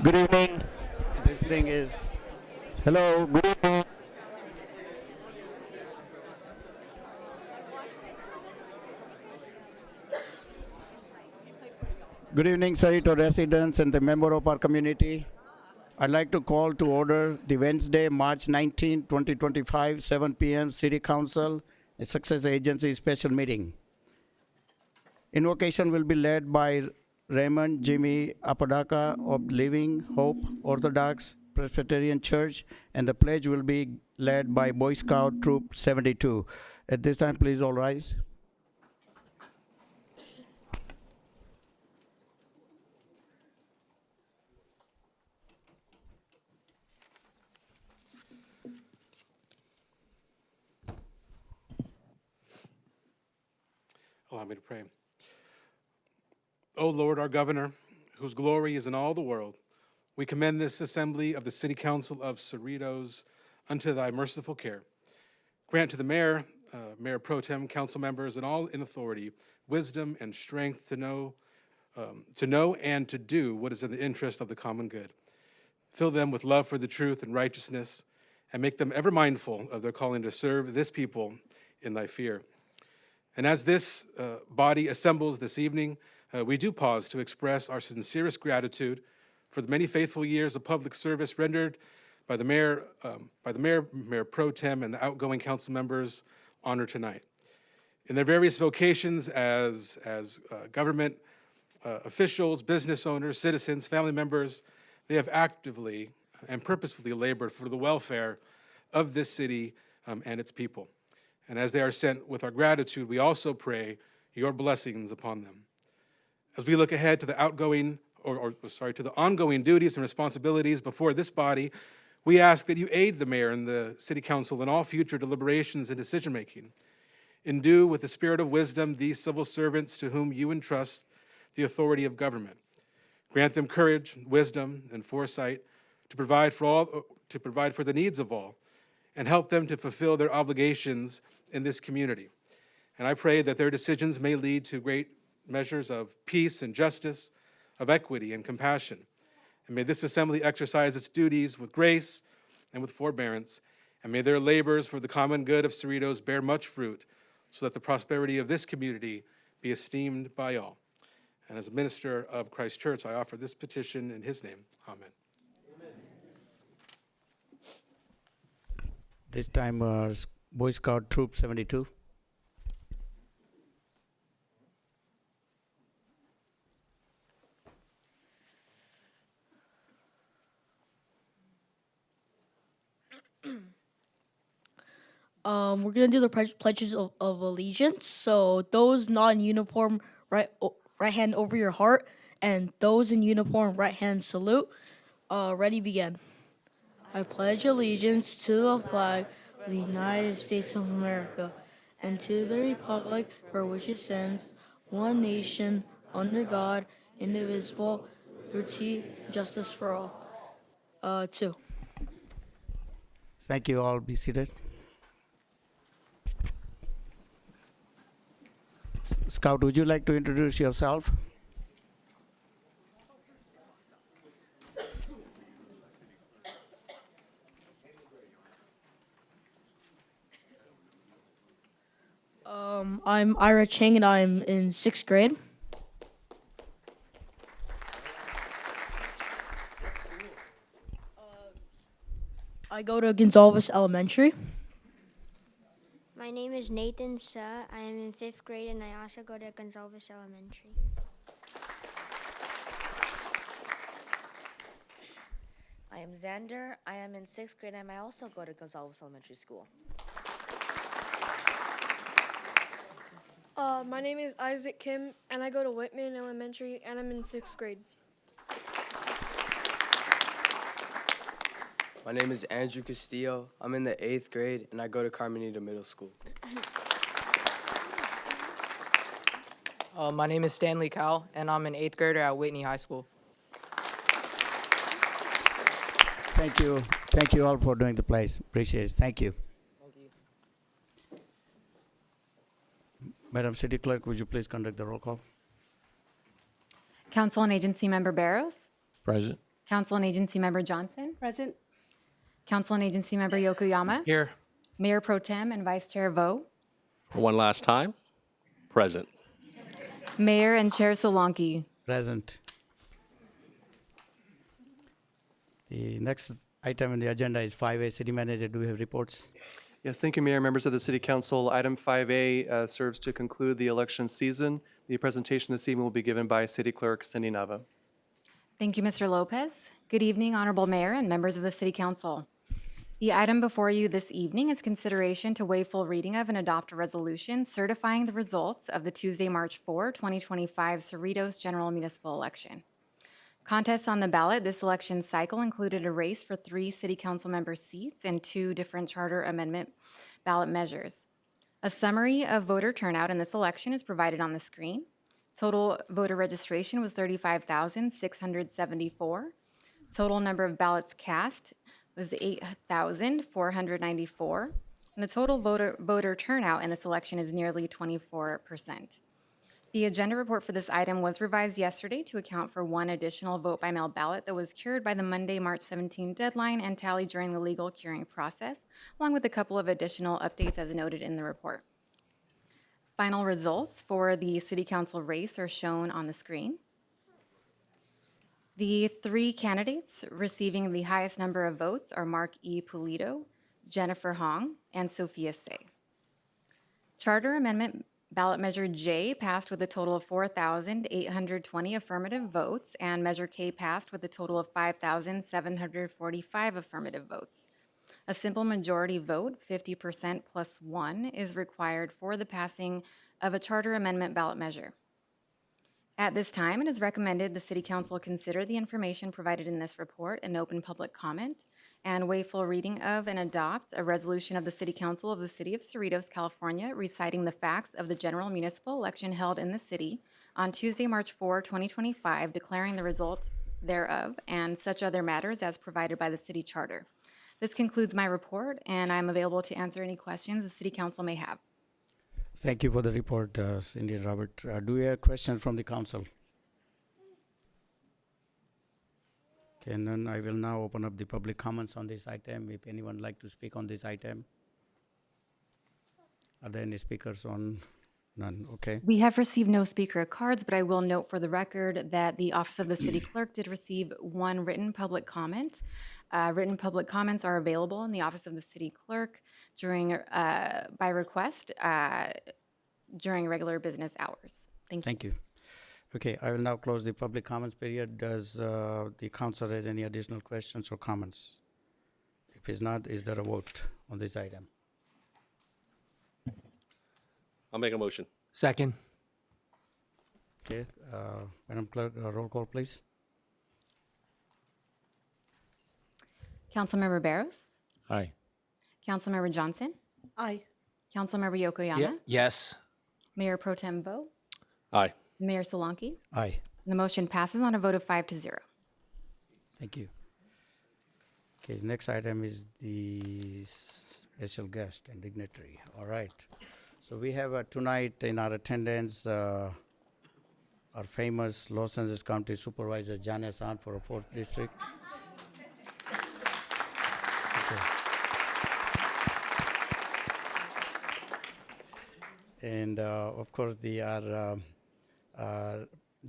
Good evening. This thing is. Hello, good evening. Good evening, Sarito residents and the member of our community. I'd like to call to order the Wednesday, March 19, 2025, 7 p.m. City Council, a Success Agency special meeting. Invocation will be led by Raymond Jimmy Apodaca of Living Hope Orthodox Presbyterian Church, and the pledge will be led by Boy Scout Troop 72. At this time, please all rise. Allow me to pray. O Lord, our governor, whose glory is in all the world, we commend this assembly of the City Council of Cerritos unto thy merciful care. Grant to the mayor, mayor pro tem, council members, and all in authority, wisdom and strength to know and to do what is in the interest of the common good. Fill them with love for the truth and righteousness, and make them ever mindful of their calling to serve this people in thy fear. And as this body assembles this evening, we do pause to express our sincerest gratitude for the many faithful years of public service rendered by the mayor, mayor pro tem, and the outgoing council members honored tonight. In their various vocations as government officials, business owners, citizens, family members, they have actively and purposefully labored for the welfare of this city and its people. And as they are sent with our gratitude, we also pray your blessings upon them. As we look ahead to the to the ongoing duties and responsibilities before this body, we ask that you aid the mayor and the city council in all future deliberations and decision-making. Endue with the spirit of wisdom these civil servants to whom you entrust the authority of government. Grant them courage, wisdom, and foresight to provide for the needs of all, and help them to fulfill their obligations in this community. And I pray that their decisions may lead to great measures of peace and justice, of equity and compassion. And may this assembly exercise its duties with grace and with forbearance, and may their labors for the common good of Cerritos bear much fruit, so that the prosperity of this community be esteemed by all. And as a minister of Christ Church, I offer this petition in his name. Amen. This time, Boy Scout Troop 72. We're gonna do the pledges of allegiance. So those not in uniform, right hand over your heart, and those in uniform, right hand salute. Ready, begin. I pledge allegiance to the flag of the United States of America and to the republic for which it stands, one nation, under God, indivisible, liberty, justice for all. Two. Thank you all. Be seated. Scout, would you like to introduce yourself? I'm Ira Chang, and I'm in 6th grade. I go to Gonzalez Elementary. My name is Nathan Suh. I am in 5th grade, and I also go to Gonzalez Elementary. I am Xander. I am in 6th grade, and I also go to Gonzalez Elementary School. My name is Isaac Kim, and I go to Whitman Elementary, and I'm in 6th grade. My name is Andrew Castillo. I'm in the 8th grade, and I go to Carmenita Middle School. My name is Stanley Cowell, and I'm an 8th grader at Whitney High School. Thank you. Thank you all for doing the plays. Appreciate it. Thank you. Thank you. Madam City Clerk, would you please conduct the roll call? Council and Agency Member Barrows, Present. Council and Agency Member Johnson. Present. Council and Agency Member Yokoyama. Here. Mayor Pro Tem and Vice Chair Vo. One last time. Present. Mayor and Chair Solanki. Present. The next item on the agenda is 5A. City Manager, do we have reports? Yes, thank you, Mayor. Members of the City Council, item 5A serves to conclude the election season. The presentation this evening will be given by City Clerk Cindy Nava. Thank you, Mr. Lopez. Good evening, Honorable Mayor and members of the City Council. The item before you this evening is consideration to waive full reading of and adopt a resolution certifying the results of the Tuesday, March 4, 2025 Cerritos General Municipal Election. Contests on the ballot this election cycle included a race for 3 City Council member seats and 2 different charter amendment ballot measures. A summary of voter turnout in this election is provided on the screen. Total voter registration was 35,674. Total number of ballots cast was 8,494. And the total voter turnout in this election is nearly 24%. The agenda report for this item was revised yesterday to account for 1 additional vote by mail ballot that was cured by the Monday, March 17 deadline and tallied during the legal curing process, along with a couple of additional updates as noted in the report. Final results for the City Council race are shown on the screen. The 3 candidates receiving the highest number of votes are Mark E. Pulido, Jennifer Hong, and Sophia Say. Charter Amendment Ballot Measure J passed with a total of 4,820 affirmative votes, and Measure K passed with a total of 5,745 affirmative votes. A simple majority vote, 50% plus 1, is required for the passing of a charter amendment ballot measure. At this time, it is recommended the City Council consider the information provided in this report and open public comment and waive full reading of and adopt a resolution of the City Council of the City of Cerritos, California, reciting the facts of the general municipal election held in the city on Tuesday, March 4, 2025, declaring the results thereof and such other matters as provided by the city charter. This concludes my report, and I'm available to answer any questions the City Council may have. Thank you for the report, Cindy and Robert. Do we have questions from the council? Okay, and then I will now open up the public comments on this item. If anyone would like to speak on this item. Are there any speakers on? None, okay. We have received no speaker cards, but I will note for the record that the Office of the City Clerk did receive 1 written public comment. Written public comments are available in the Office of the City Clerk during, by request, during regular business hours. Thank you. Thank you. Okay, I will now close the public comments period. Does the council have any additional questions or comments? If it's not, is there a vote on this item? I'll make a motion. Second. Okay, Madam Clerk, roll call, please. Councilmember Barros, Aye. Councilmember Johnson, Aye. Councilmember Yokoyama, Yes. Mayor Pro Tem Vo, Aye. Mayor Solanki. Aye. The motion passes on a vote of 5-0. Thank you. Okay, the next item is the special guest and dignitary. All right. So we have tonight in our attendance our famous Los Angeles County Supervisor Janice Ahn for a 4th district. Okay. And of course,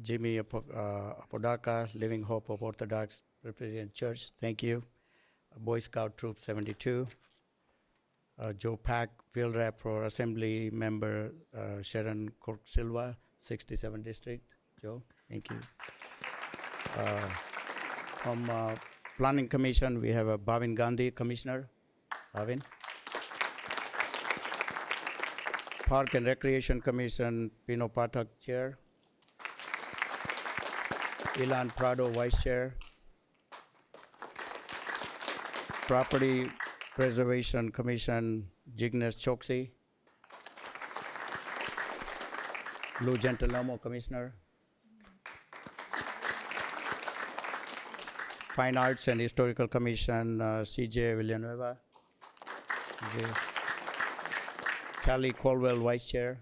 Jimmy Apodaca, Living Hope of Orthodox Presbyterian Church, thank you. Boy Scout Troop 72. Joe Pack, field rep for Assembly Member Sharon Cork Silva, 67 District. Joe, thank you. From Planning Commission, we have Bhavin Gandhi, Commissioner. Bhavin. Park and Recreation Commission, Pino Pathak, Chair. Ilan Prado, Vice Chair. Property Preservation Commission, Jignesh Choksi. Lou Gentilhomo, Commissioner. Fine Arts and Historical Commission, CJ Villanueva. Callie Colwell, Vice Chair.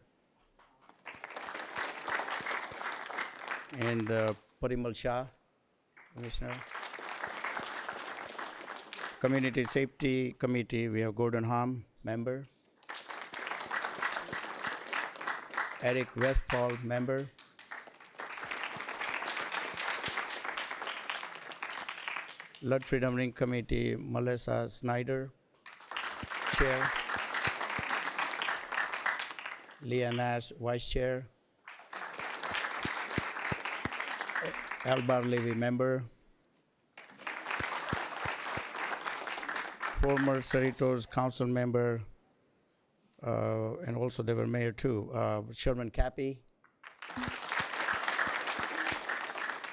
And Parimal Shah, Commissioner. Community Safety Committee, we have Gordon Ham, member. Eric Westphal, member. Blood Freedom Ring Committee, Melissa Snyder, chair. Leah Nash, vice chair. Albar Levy, member. Former Cerritos council member, and also they were mayor too, Sherman Cappy,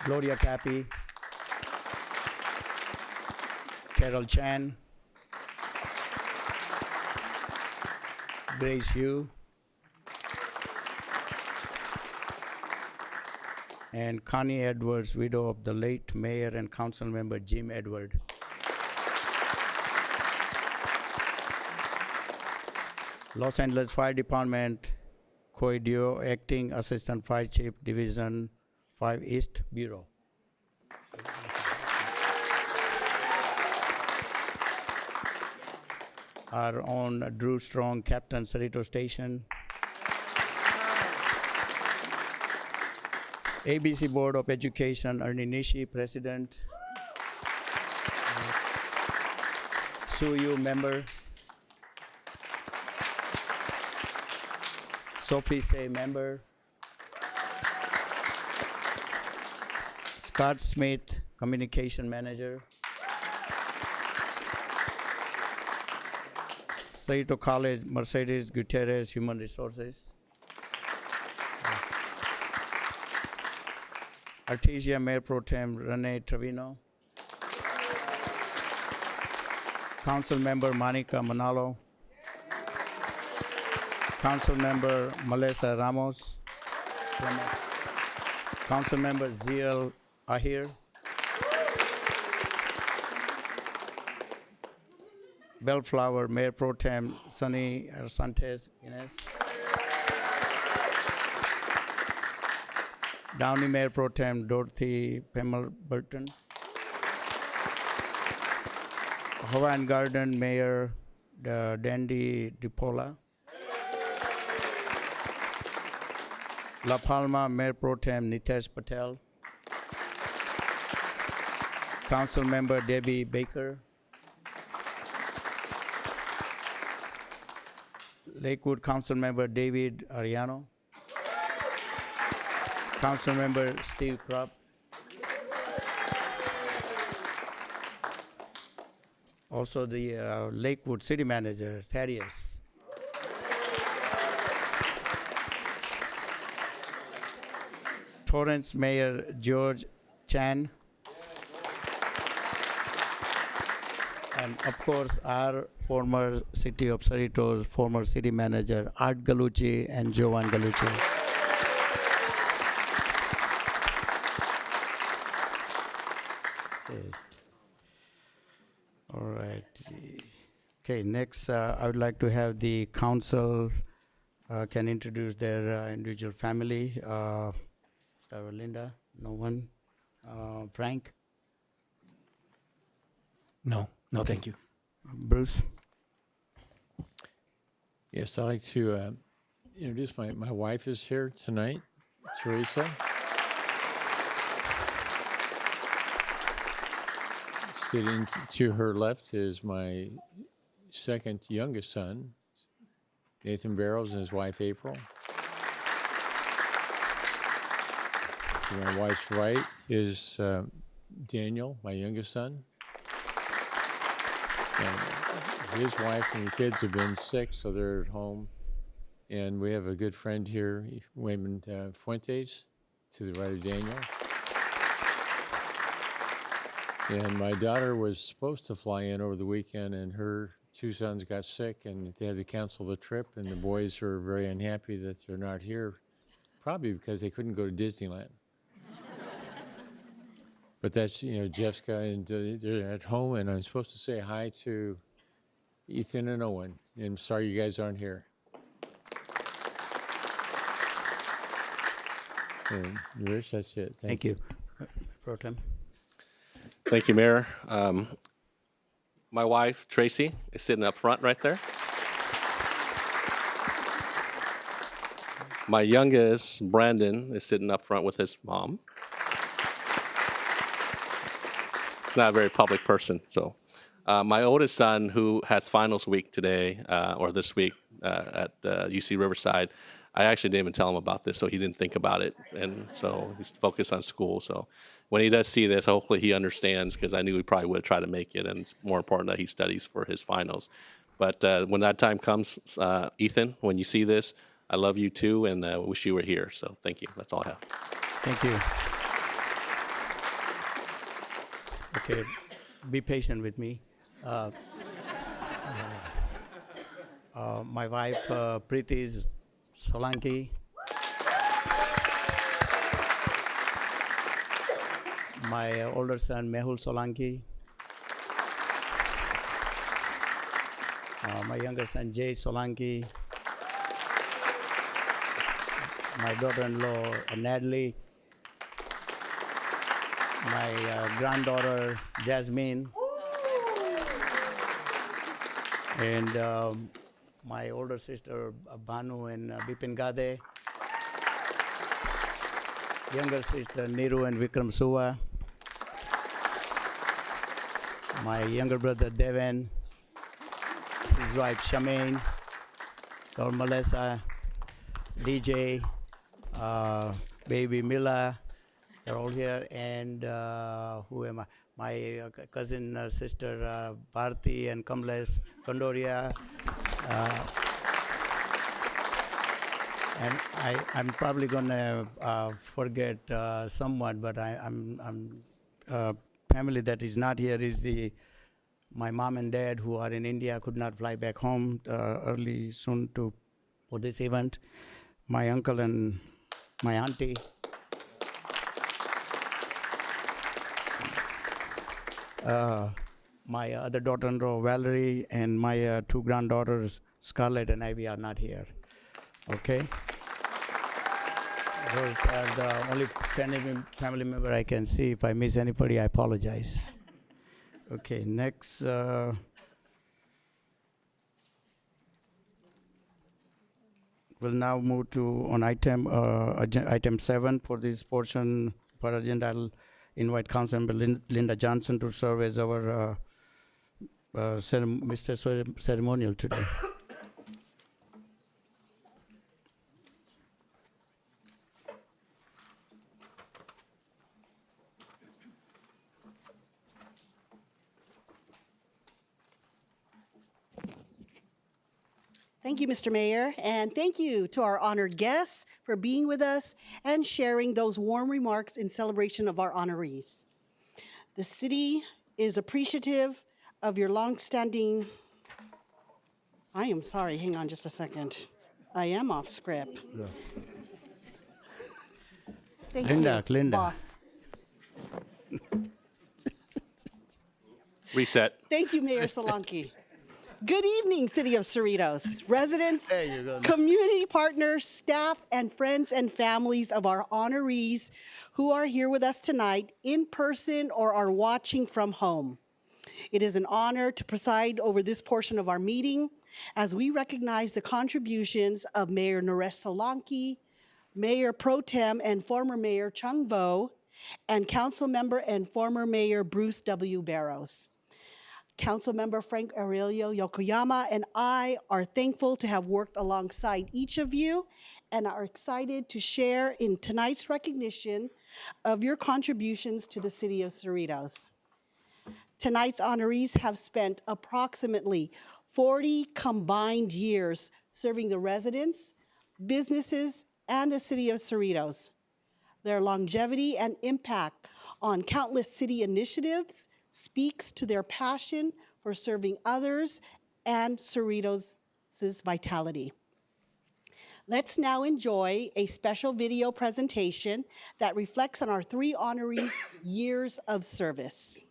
Gloria Cappy, Carol Chan, Grace Yu, and Connie Edwards, widow of the late mayor and council member Jim Edward. Los Angeles Fire Department, Coidio, Acting Assistant Fire Chief, Division 5 East Bureau. Our own Drew Strong, Captain, Cerrito Station. ABC Board of Education, Ernie Nishi, President. Sue Yu, member. Sophie Say, member. Scott Smith, Communication Manager. Cerrito College, Mercedes Gutierrez, Human Resources. Artesia Mayor Pro Tem Rene Trevino. Council Member Monica Manalo. Council Member Melissa Ramos. Council Member Ziel Ahir. Bellflower Mayor Pro Tem Sunny Santes Ines. Downey Mayor Pro Tem Dorothy Pemel Burton. Hawaiian Garden Mayor Dandy DiPola. La Palma Mayor Pro Tem Nitesh Patel. Council Member Debbie Baker. Lakewood Council Member David Ariano. Council Member Steve Krupp. Also the Lakewood City Manager, Thaddeus. Torrance Mayor George Chan. And of course, our former City of Cerritos, former city manager, Art Galucci and Jovan Galucci. Okay. All right. Okay, next, I would like to have the council can introduce their individual family. Linda, no one. Frank? No, thank you. Bruce? Yes, I'd like to introduce my wife is here tonight, Teresa. Sitting to her left is my second youngest son, Nathan Barrows, and his wife, April. To my wife's right is Daniel, my youngest son. And his wife and the kids have been sick, so they're at home. And we have a good friend here, Raymond Fuentes, to the right of Daniel. And my daughter was supposed to fly in over the weekend, and her two sons got sick, and they had to cancel the trip. And the boys are very unhappy that they're not here, probably because they couldn't go to Disneyland. But that's, Jessica, and they're at home, and I'm supposed to say hi to Ethan and Owen. And I'm sorry you guys aren't here. And Rich, that's it. Thank you. Pro Tem. Thank you, Mayor. My wife, Tracy, is sitting up front right there. My youngest, Brandon, is sitting up front with his mom. He's not a very public person, so. My oldest son, who has finals week today, or this week at UC Riverside, I actually didn't even tell him about this, so he didn't think about it. And so he's focused on school. So when he does see this, hopefully he understands, because I knew he probably would have tried to make it, and it's more important that he studies for his finals. But when that time comes, Ethan, when you see this, I love you too, and wish you were here. So thank you. That's all I have. Thank you. Okay, be patient with me. My wife, Preeti Solanki. My older son, Mehul Solanki. My younger son, Jay Solanki. My daughter-in-law, Natalie. My granddaughter, Jasmine. And my older sister, Banu and Bipin Gade. Younger sister, Niru and Vikram Suva. My younger brother, Devan. His wife, Shamaine. Daughter, Melissa. DJ. Baby, Mila. They're all here. And who am I? My cousin, sister, Bharti and Kamlesh, Kandoria. And I'm probably gonna forget someone, but I'm family that is not here is my mom and dad who are in India, could not fly back home soon for this event. My uncle and my auntie. My other daughter-in-law, Valerie, and my two granddaughters, Scarlett and Ivy, are not here. Okay? Those are the only family member I can see. If I miss anybody, I apologize. Okay, next. We'll now move to on item 7 for this portion for agenda. I'll invite Councilmember Linda Johnson to serve as our Mr. Ceremonial today. Thank you, Mr. Mayor, and thank you to our honored guests for being with us and sharing those warm remarks in celebration of our honorees. The city is appreciative of your longstanding. I am sorry, hang on just a second. I am off script. Yeah. Thank Linda, you, Linda. boss. Reset. Thank you, Mayor Solanki. Good evening, City of Cerritos, residents, community partners, staff, and friends and families of our honorees who are here with us tonight in person or are watching from home. It is an honor to preside over this portion of our meeting as we recognize the contributions of Mayor Naresh Solanki, Mayor Pro Tem and former Mayor Chung Vo, and Council Member and former Mayor Bruce W. Barrows. Councilmember Frank Aurelio Yokoyama and I are thankful to have worked alongside each of you and are excited to share in tonight's recognition of your contributions to the City of Cerritos. Tonight's honorees have spent approximately 40 combined years serving the residents, businesses, and the City of Cerritos. Their longevity and impact on countless city initiatives speaks to their passion for serving others and Cerritos' vitality. Let's now enjoy a special video presentation that reflects on our three honorees' years of service.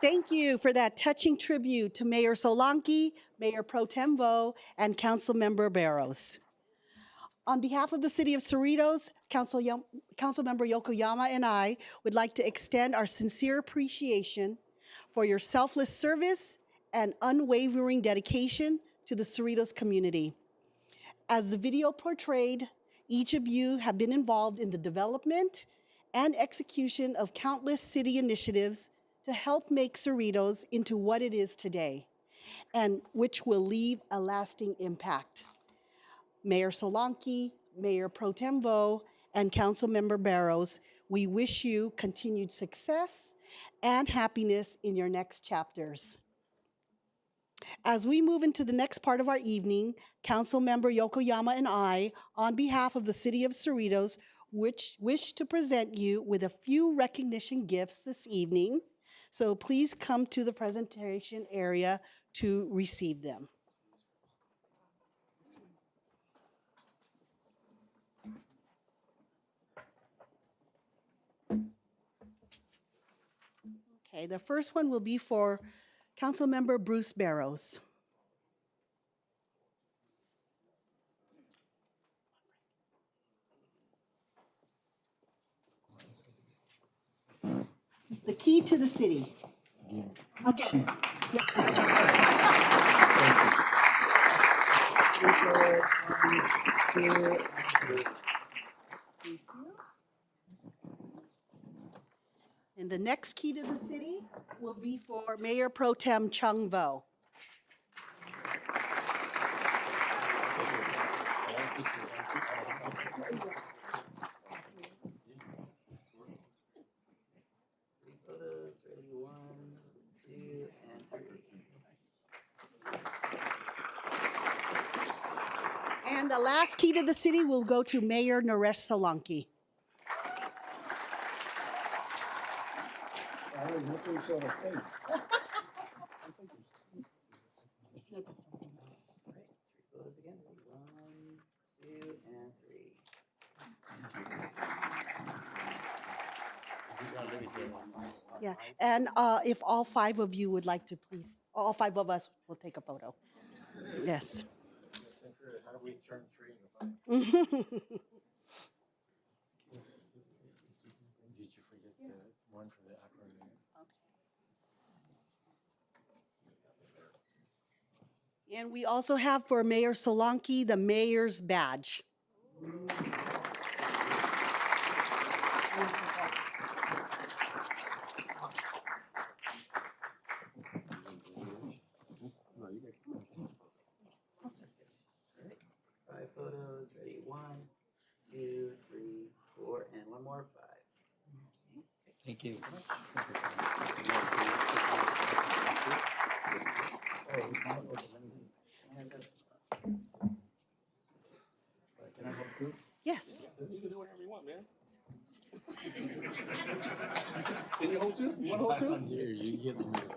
Thank you for that touching tribute to Mayor Solanki, Mayor Pro Tem Vo, and Councilmember Barros. On behalf of the City of Cerritos, Councilmember Yokoyama and I would like to extend our sincere appreciation for your selfless service and unwavering dedication to the Cerritos community. As the video portrayed, each of you have been involved in the development and execution of countless city initiatives to help make Cerritos into what it is today, and which will leave a lasting impact. Mayor Solanki, Mayor Pro Tem Vo, and Councilmember Barros, we wish you continued success and happiness in your next chapters. As we move into the next part of our evening, Councilmember Yokoyama and I, on behalf of the City of Cerritos, wish to present you with a few recognition gifts this evening. So please come to the presentation area to receive them. Okay, the first one will be for Councilmember Bruce Barros. This is the key to the city. Again. And the next key to the city will be for Mayor Pro Tem Chung Vo. And the last key to the city will go to Mayor Naresh Solanki. Yeah, and if all five of you would like to please, all five of us will take a photo. Yes. How do we turn 3 into 5? Did you forget the one for the acronym? And we also have for Mayor Solanki the mayor's badge. Five photos, ready? 1, 2, 3, 4, and one more, 5. Thank you. Yes. You can do whatever you want, man. Can you hold two? You want to hold two? Here, you get the middle.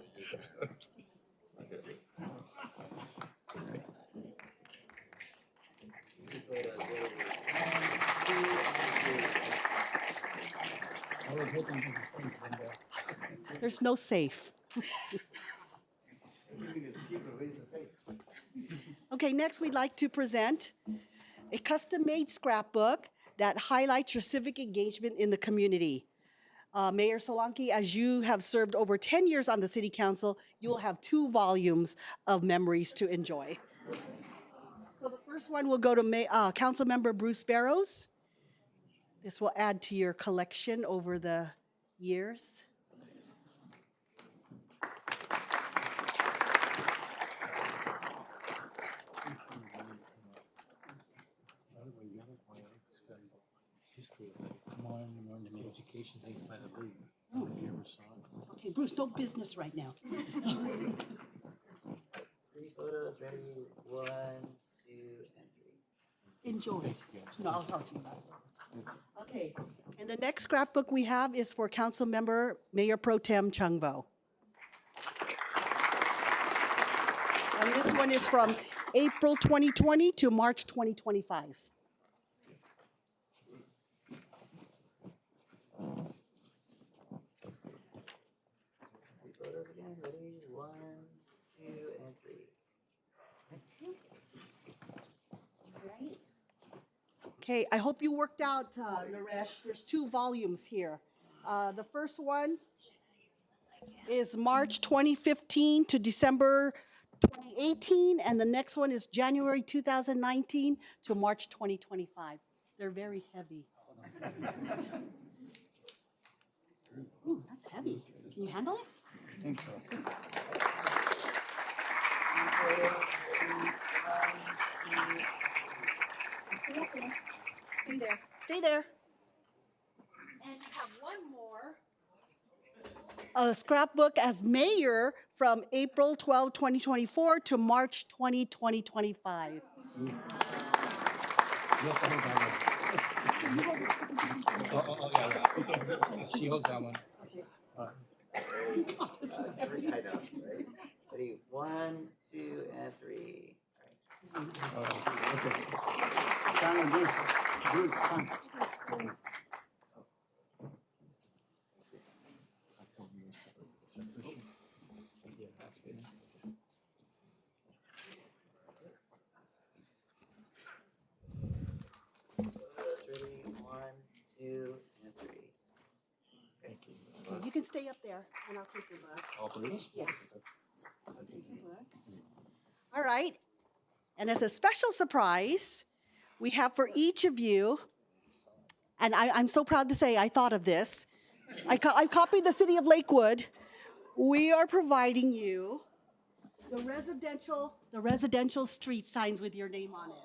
There's no safe. Okay, next we'd like to present a custom-made scrapbook that highlights your civic engagement in the community. Mayor Solanki, as you have served over 10 years on the City Council, you will have 2 volumes of memories to enjoy. So the first one will go to Councilmember Bruce Barros. This will add to your collection over the years. Education thing by the league. You ever saw it? Okay, Bruce, no business right now. 3 photos, ready? 1, 2, and 3. Enjoy. No, I'll talk to you about it. Okay, and the next scrapbook we have is for Councilmember Mayor Pro Tem Chung Vo. And this one is from April 2020 to March 2025. Okay, I hope you worked out, Naresh. There's 2 volumes here. The first one is March 2015 to December 2018, and the next one is January 2019 to March 2025. They're very heavy. Ooh, that's heavy. Can you handle it? I think so. Stay up there. Stay there. Stay there. And you have one more. A scrapbook as mayor from April 12, 2024 to March 20, 2025. She holds that one. Oh, this is heavy. I know, right? Ready, 1, 2, and 3. Simon, Bruce, come. Ready, 1, 2, and 3. You can stay up there, and I'll take your books. All 3? Yeah. I'll take your books. All right. And as a special surprise, we have for each of you, and I'm so proud to say I thought of this. I copied the city of Lakewood. We are providing you the residential street signs with your name on it.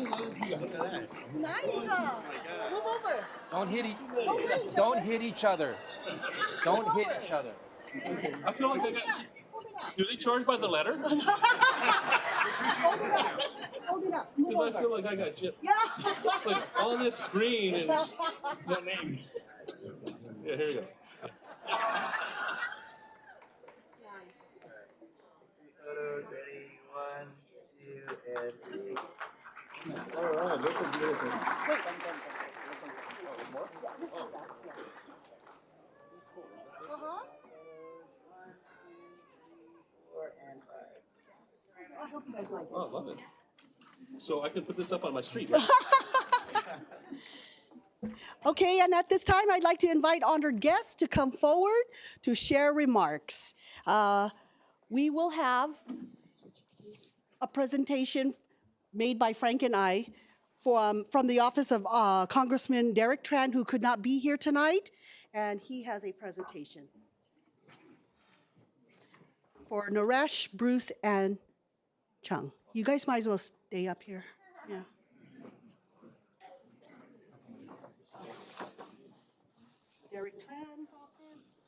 It's nice, huh? Move over. Don't hit Don't hit each other. Don't hit each other. I feel like I got. Do they charge by the letter? Hold it up. Hold it up. Move Because I over. feel like I got gypped. Yeah. Like on this screen and no name. Yeah, here you go. Photos, ready, 1, 2, and 3. All right, this is beautiful. Wait. Yeah, this one does. Yeah. Uh-huh. 1, 2, 3, 4, and 5. I hope you guys like it. Oh, I love it. So I can put this up on my street, right? Okay, and at this time, I'd like to invite honored guests to come forward to share remarks. We will have a presentation made by Frank and I from the office of Congressman Derek Tran, who could not be here tonight, and he has a presentation for Naresh, Bruce, and Chung. You guys might as well stay up here. Yeah. Derek Tran's office.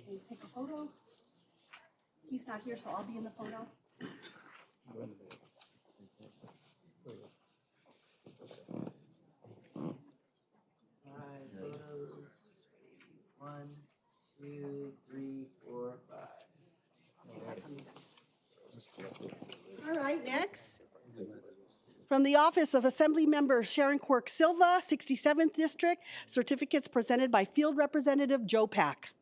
Hey, take a photo. He's not here, so I'll be in the photo. Photos. 1, 2, 3, 4, 5. All right, next. From the office of Assembly Member Sharon Quirk Silva, 67th District, certificates presented by Field Representative Joe Pack.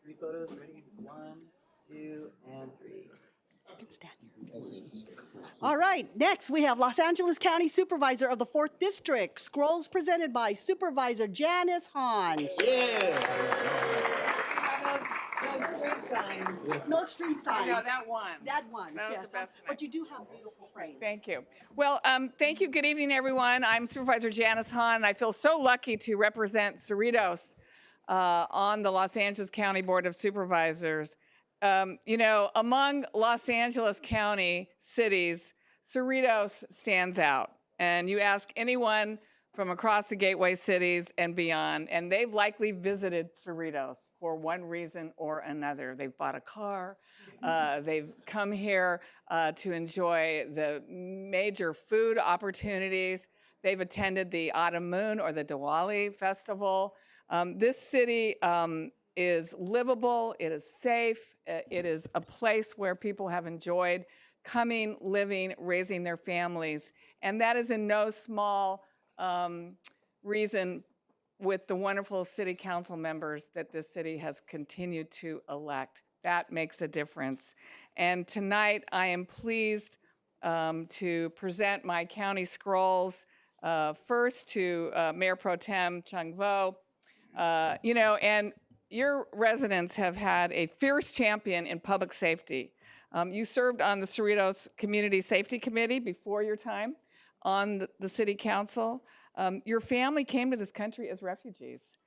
Three photos, ready, 1, 2, and 3. You can stand here. All right, next we have Los Angeles County Supervisor of the 4th District. Scrolls presented by Supervisor Janice Hahn. No street signs. No, that one. That one, That was yes. the best But you do have beautiful frames. Thank you. Well, thank you. Good evening, everyone. I'm Supervisor Janice Hahn. I feel so lucky to represent Cerritos on the Los Angeles County Board of Supervisors. You know, among Los Angeles County cities, Cerritos stands out. And you ask anyone from across the gateway cities and beyond, and they've likely visited Cerritos for one reason or another. They've bought a car, they've come here to enjoy the major food opportunities. They've attended the Autumn Moon or the Diwali festival. This city is livable, it is safe, it is a place where people have enjoyed coming, living, raising their families. And that is in no small reason with the wonderful city council members that this city has continued to elect. That makes a difference. And tonight I am pleased to present my county scrolls first to Mayor Pro Tem Chung Vo. You know, and your residents have had a fierce champion in public safety. You served on the Cerritos Community Safety Committee before your time on the city council. Your family came to this country as refugees,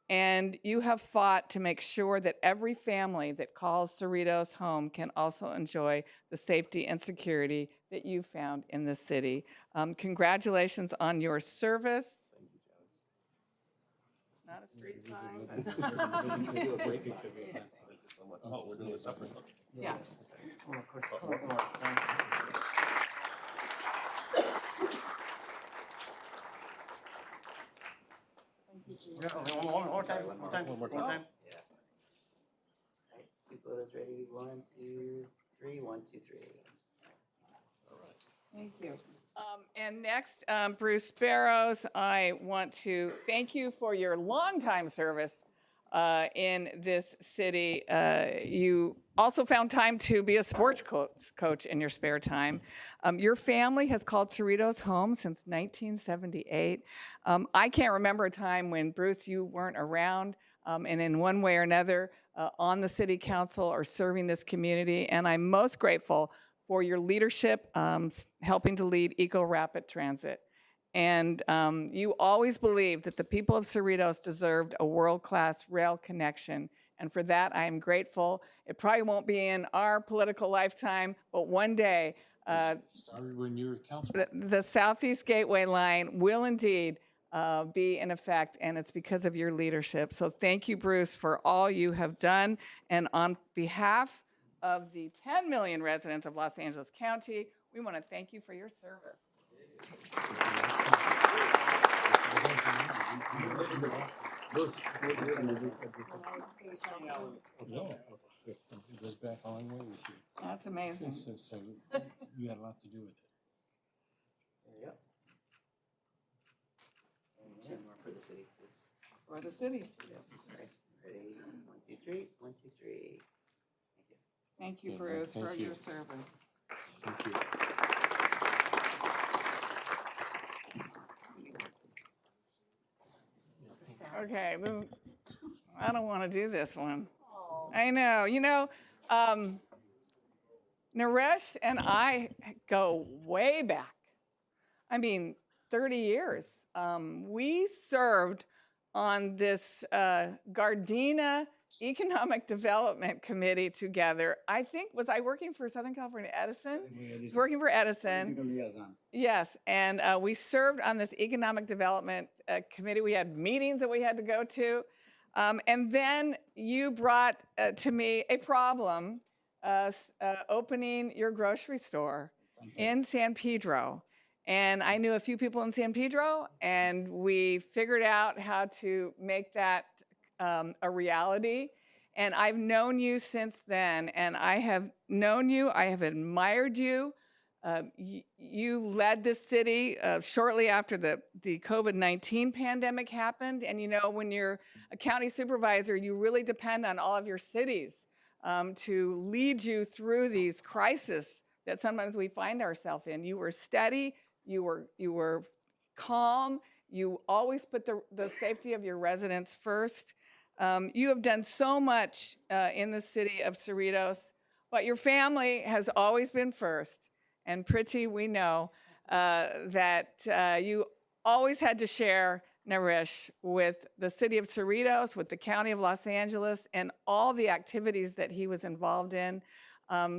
and you have fought to make sure that every family that calls Cerritos home can also enjoy the safety and security that you found in this city. Congratulations on your service. It's not a street sign. Oh, we're doing a separate. Yeah. One more time. Yeah. Right, 2 photos ready. 1, 2, 3. 1, 2, 3. All right. Thank you. And next, Bruce Barrows, I want to thank you for your longtime service in this city. You also found time to be a sports coach in your spare time. Your family has called Cerritos home since 1978. I can't remember a time when, Bruce, you weren't around and in one way or another on the city council or serving this community. And I'm most grateful for your leadership, helping to lead Eco Rapid Transit. And you always believed that the people of Cerritos deserved a world-class rail connection. And for that, I am grateful. It probably won't be in our political lifetime, but one day, Started when you were council. the Southeast Gateway line will indeed be in effect, and it's because of your leadership. So thank you, Bruce, for all you have done. And on behalf of the 10 million residents of Los Angeles County, we want to thank you for your service. It goes back a long way with you. That's amazing. So you had a lot to do with it. There you go. And 2 more for the city, please. For the city. Yep. All right. Ready? 1, 2, 3. 1, 2, 3. Thank you, Yeah, Bruce, thank for you. your service. Thank you. Okay, I don't want to do this one. I know. You know, Naresh and I go way back. I mean, 30 years. We served on this Gardena Economic Development Committee together. I think, was I working for Southern California Edison? I was working for Edison. Yes, and we served on this Economic Development Committee. We had meetings that we had to go to. And then you brought to me a problem, opening your grocery store in San Pedro. And I knew a few people in San Pedro, and we figured out how to make that a reality. And I've known you since then, and I have known you, I have admired you. You led this city shortly after the COVID-19 pandemic happened. And you know, when you're a county supervisor, you really depend on all of your cities to lead you through these crises that sometimes we find ourselves in. You were steady, you were calm, you always put the safety of your residents first. You have done so much in the city of Cerritos, but your family has always been first. And Priti, we know that you always had to share Naresh with the city of Cerritos, with the county of Los Angeles, and all the activities that he was involved in.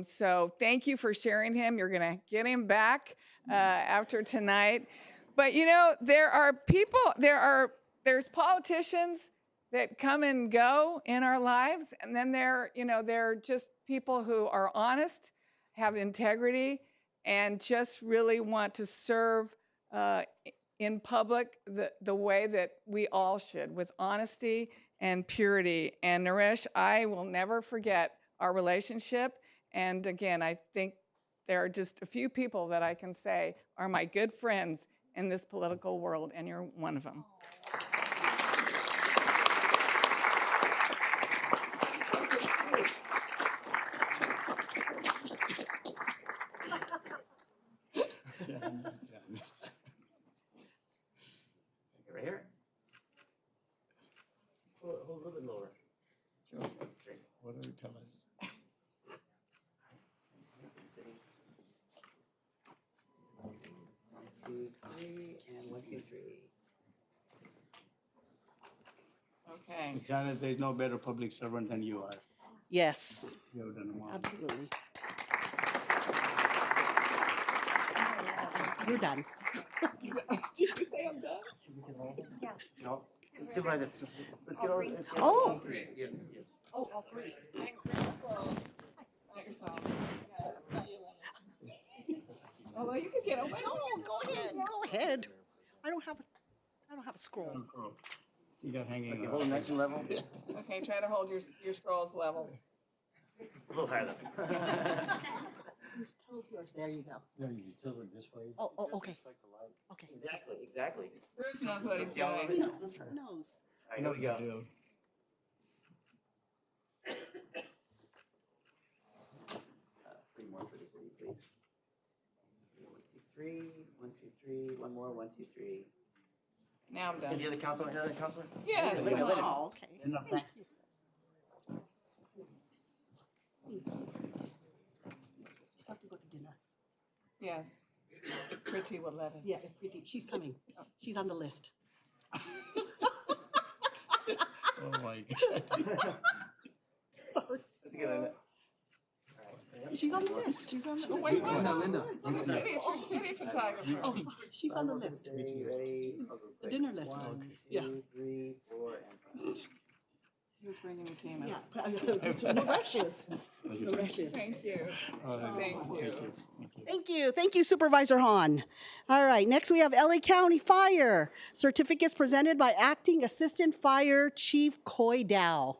So thank you for sharing him. You're going to get him back after tonight. But there are people, there's politicians that come and go in our lives, and then there are just people who are honest, have integrity, and just really want to serve in public the way that we all should, with honesty and purity. And Naresh, I will never forget our relationship. And again, I think there are just a few people that I can say are my good friends in this political world, and you're one of them. Right here. Hold a little bit lower. Sure. What do you tell us? 1, 2, 3, and 1, 2, 3. Okay. Janice, there's no better public servant than you are. Yes, You have done well. absolutely. You're done. Did you say I'm done? No. Supervisor, let's get over. Oh. Yes, yes. Oh, all three. Not yourself. Although you could get away. No, go ahead. Go ahead. I don't have a scroll. She got hanging Okay, on. hold it nice and level. Okay, try to hold your scrolls level. A little higher though. Hold yours. There you go. No, you tilt it this way. Oh, okay. Okay. Exactly. Bruce knows what he's He doing. knows. He knows. All right, here we go. Deal. 3 more for the city, please. 1, 2, 3. 1, 2, 3. One more. 1, 2, 3. Now I'm done. Any other counselor? Yes, Let come it. on. Oh, okay. Enough. Thank you. Just have to go to dinner. Yes. If Pretty will let us. Yeah, if Preeti, she's coming. She's on the list. Oh my God. Sorry. Let's get in it. She's on the list. She's on the wait, Linda. It's your city photographer. Oh, sorry. She's on the list. Ready? The dinner list. 1, Yeah. 2, 3, 4, and 5. He was bringing the cameras. Yeah. No rushes. No rushes. Thank you. Thank you. Thank you. Thank you, Supervisor Hahn. All right, next we have LA County Fire. Certificates presented by Acting Assistant Fire Chief Coy Dow.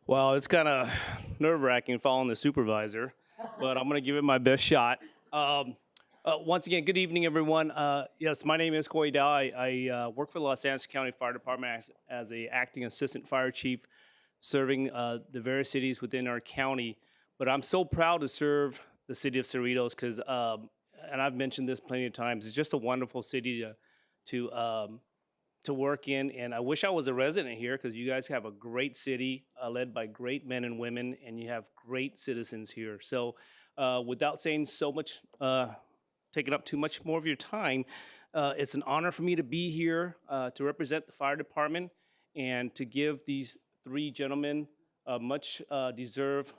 Well, it's kind of nerve-wracking following the supervisor, but I'm going to give it my best shot. Once again, good evening, everyone. Yes, my name is Coy Dow. I work for the Los Angeles County Fire Department as a acting assistant fire chief, serving the various cities within our county. But I'm so proud to serve the city of Cerritos because, and I've mentioned this plenty of times, it's just a wonderful city to work in, and I wish I was a resident here because you guys have a great city led by great men and women, and you have great citizens here. So without saying so much, taking up too much more of your time, it's an honor for me to be here to represent the fire department and to give these 3 gentlemen much deserved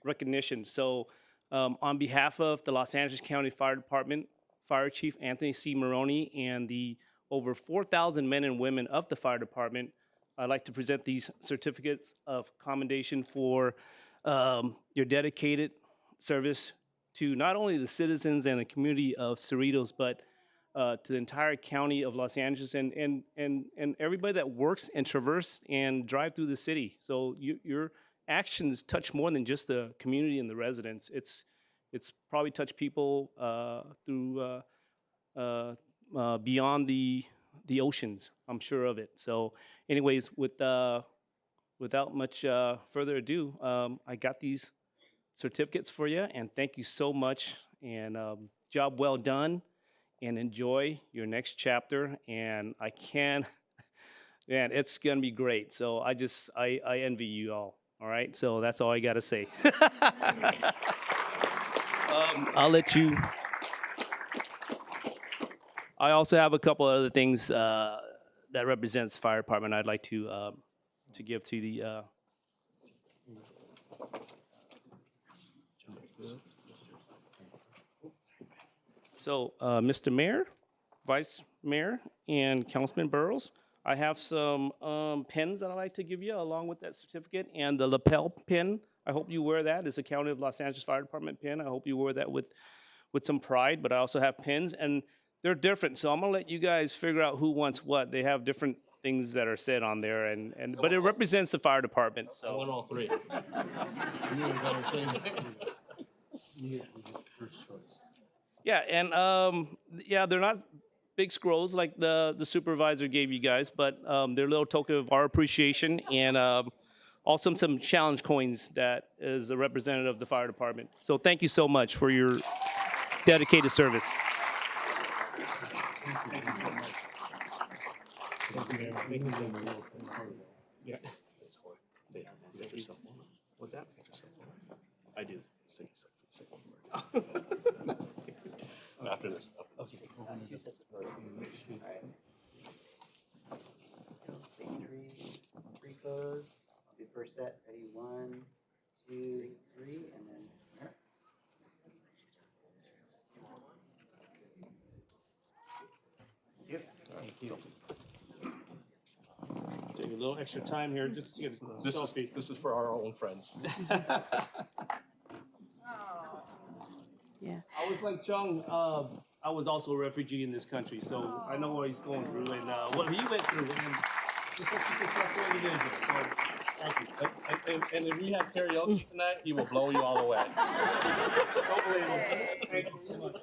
recognition. So on behalf of the Los Angeles County Fire Department, Fire Chief Anthony C. Maroney, and the over 4,000 men and women of the fire department, I'd like to present these certificates of commendation for your dedicated service to not only the citizens and the community of Cerritos, but to the entire county of Los Angeles and everybody that works and traverse and drive through the city. So your actions touch more than just the community and the residents. It's probably touched people through beyond the oceans. I'm sure of it. So, anyways, without much further ado, I got these certificates for you, and thank you so much. And job well done, and enjoy your next chapter. And man, it's gonna be great. So I envy you all. All right. So that's all I gotta say. I'll let you. I also have a couple other things that represents fire department I'd like to give to the So, Mr. Mayor, Vice Mayor, and Councilman Burrows, I have some pens that I'd like to give you along with that certificate and the lapel pin. I hope you wear that. It's a County of Los Angeles Fire Department pin. I hope you wear that with some pride, but I also have pins, and they're different. So I'm gonna let you guys figure out who wants what. They have different things that are said on there, but it represents the fire department, so. I want all three. Yeah, and yeah, they're not big scrolls like the supervisor gave you guys, but they're a little token of our appreciation, and also some challenge coins that is a representative of the fire department. So thank you so much for your dedicated service. Yeah. What's that? I do. After this. Okay. Two sets of photos. All right. Take three photos. I'll do first set. Ready? 1, 2, 3, and then there. Thank you. Take a little extra time here just to get a selfie. This is for our own friends. Yeah. I was like Chung, I was also a refugee in this country, so I know what he's going through and what he went through. And he's such a successful individual. So thank you. And if we have karaoke tonight, he will blow you all away. Thank you so much.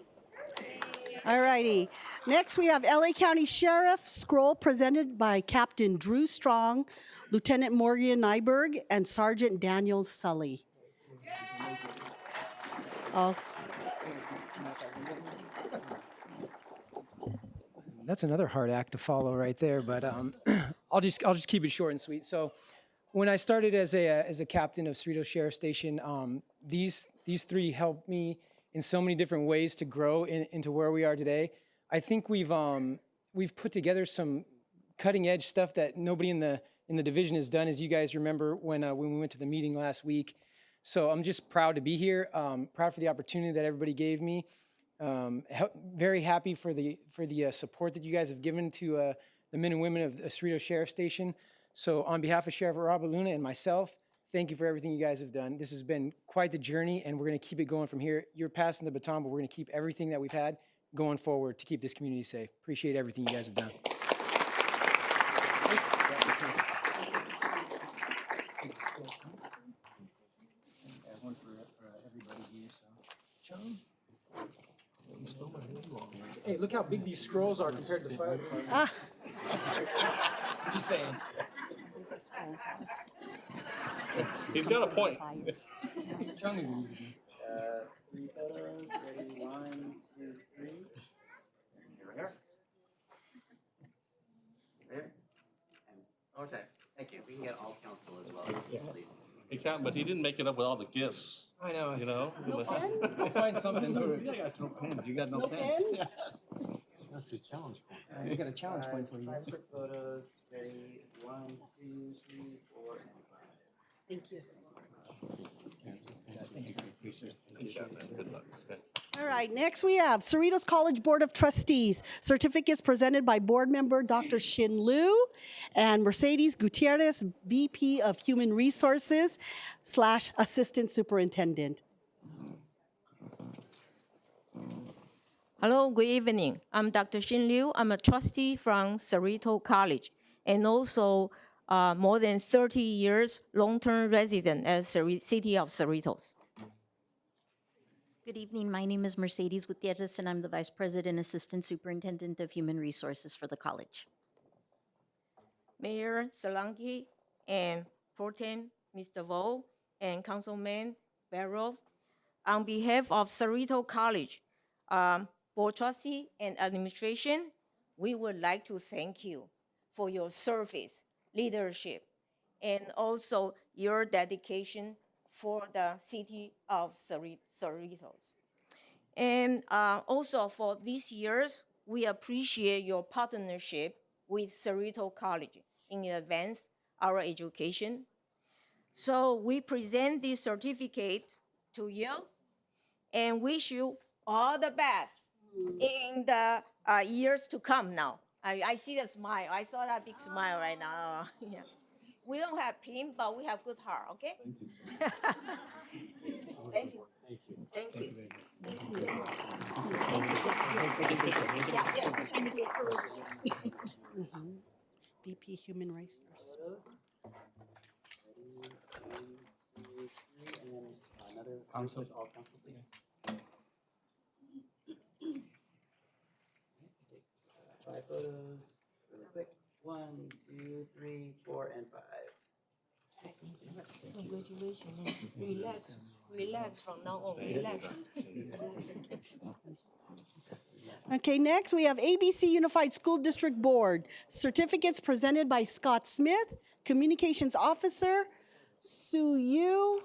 All righty. Next, we have LA County Sheriff scroll presented by Captain Drew Strong, Lieutenant Morgan Nyberg, and Sergeant Daniel Sully. Oh. That's another hard act to follow right there, but I'll just keep it short and sweet. So, when I started as a captain of Cerritos Sheriff Station, these three helped me in so many different ways to grow into where we are today. I think we've put together some cutting edge stuff that nobody in the division has done, as you guys remember when we went to the meeting last week. So I'm just proud to be here. Proud for the opportunity that everybody gave me. Very happy for the support that you guys have given to the men and women of the Cerritos Sheriff Station. So on behalf of Sheriff Robert Luna and myself, thank you for everything you guys have done. This has been quite the journey, and we're going to keep it going from here. You're passing the baton, but we're going to keep everything that we've had going forward to keep this community safe. Appreciate everything you guys have done. One for everybody here. So, John. Hey, look how big these scrolls are compared to the fire department. Ah. Just saying. He's got a point. 3 photos. Ready? 1, 2, 3. Here we are. There. And okay. Thank you. We can get all council as well, please. He can't, but he didn't make it up with all the gifts. I know. You know? No pens? I'll find something. You got no pens. You got no No pens. pens? That's a challenge point. We got a challenge point for you. 5 quick photos. Ready? 1, 2, 3, 4, and 5. Thank you. Good luck. All right, next we have Cerritos College Board of Trustees. Certificates presented by board member Dr. Shin Liu and Mercedes Gutierrez, VP of Human Resources / Assistant Superintendent. Hello, good evening. I'm Dr. Shin Liu. I'm a trustee from Cerritos College and also more than 30 years long-term resident at City of Cerritos. Good evening. My name is Mercedes Gutierrez, and I'm the Vice President, Assistant Superintendent of Human Resources for the college. Mayor Solanki and Protem, Mr. Vo, and Councilman Barrow, on behalf of Cerritos College, Board Trustee and Administration, we would like to thank you for your service, leadership, and also your dedication for the city of Cerritos. And also for these years, we appreciate your partnership with Cerritos College in advance our education. So we present this certificate to you and wish you all the best in the years to come now. I see the smile. I saw that big smile right now. Yeah. We don't have pin, but we have good heart, okay? Thank you. Thank you. VP Human Rights. Another council, all council, please. Five photos, really quick. 1, 2, 3, 4, and 5. Congratulations. Relax. Relax from now on. Relax. Okay, next we have ABC Unified School District Board. Certificates presented by Scott Smith, Communications Officer, Sue Yu,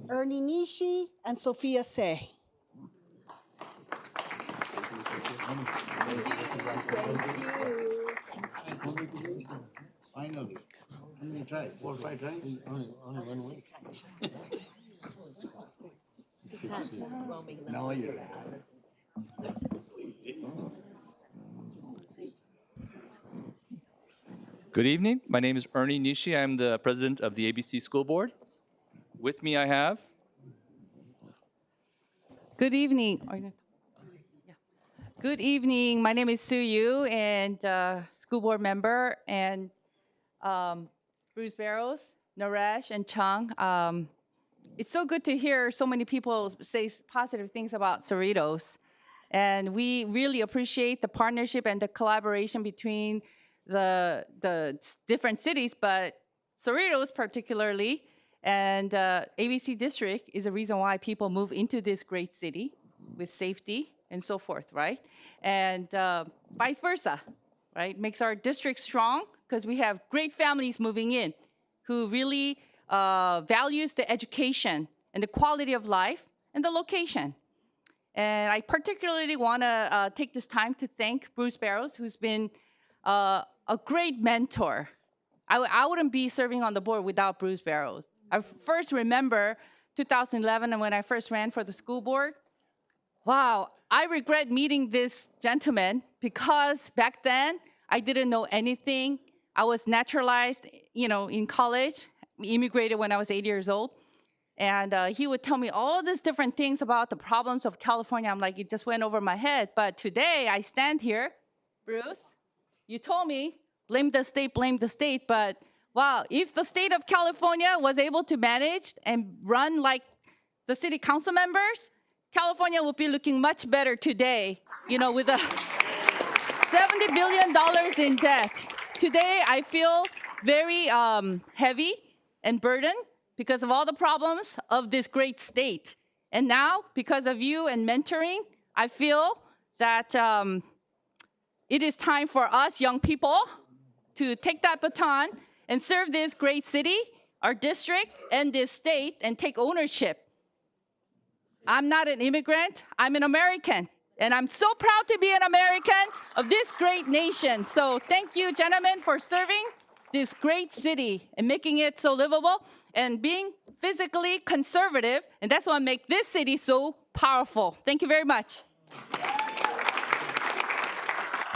Ernie Nishi, and Sophia Say. Finally. How many tries? 4 or 5 tries? Only one week. 6 times. Now you're. Good evening. My name is Ernie Nishi. I'm the president of the ABC School Board. With me, I have. Good evening. Good evening. My name is Sue Yu, and school board member, and Bruce Barrows, Naresh, and Chung. It's so good to hear so many people say positive things about Cerritos. And we really appreciate the partnership and the collaboration between the different cities, but Cerritos particularly, and ABC District is a reason why people move into this great city with safety and so forth, right? And vice versa, right? Makes our district strong because we have great families moving in who really values the education and the quality of life and the location. And I particularly want to take this time to thank Bruce Barrows, who's been a great mentor. I wouldn't be serving on the board without Bruce Barrows. I first remember 2011 and when I first ran for the school board. Wow, I regret meeting this gentleman because back then I didn't know anything. I was naturalized, in college, immigrated when I was 8 years old. And he would tell me all these different things about the problems of California. I'm like, it just went over my head. But today I stand here, Bruce, you told me, blame the state. But wow, if the state of California was able to manage and run like the city council members, California would be looking much better today, with a $70 billion in debt. Today, I feel very heavy and burdened because of all the problems of this great state. And now, because of you and mentoring, I feel that it is time for us young people to take that baton and serve this great city, our district, and this state, and take ownership. I'm not an immigrant, I'm an American. And I'm so proud to be an American of this great nation. So thank you, gentlemen, for serving this great city and making it so livable and being physically conservative. And that's what makes this city so powerful. Thank you very much.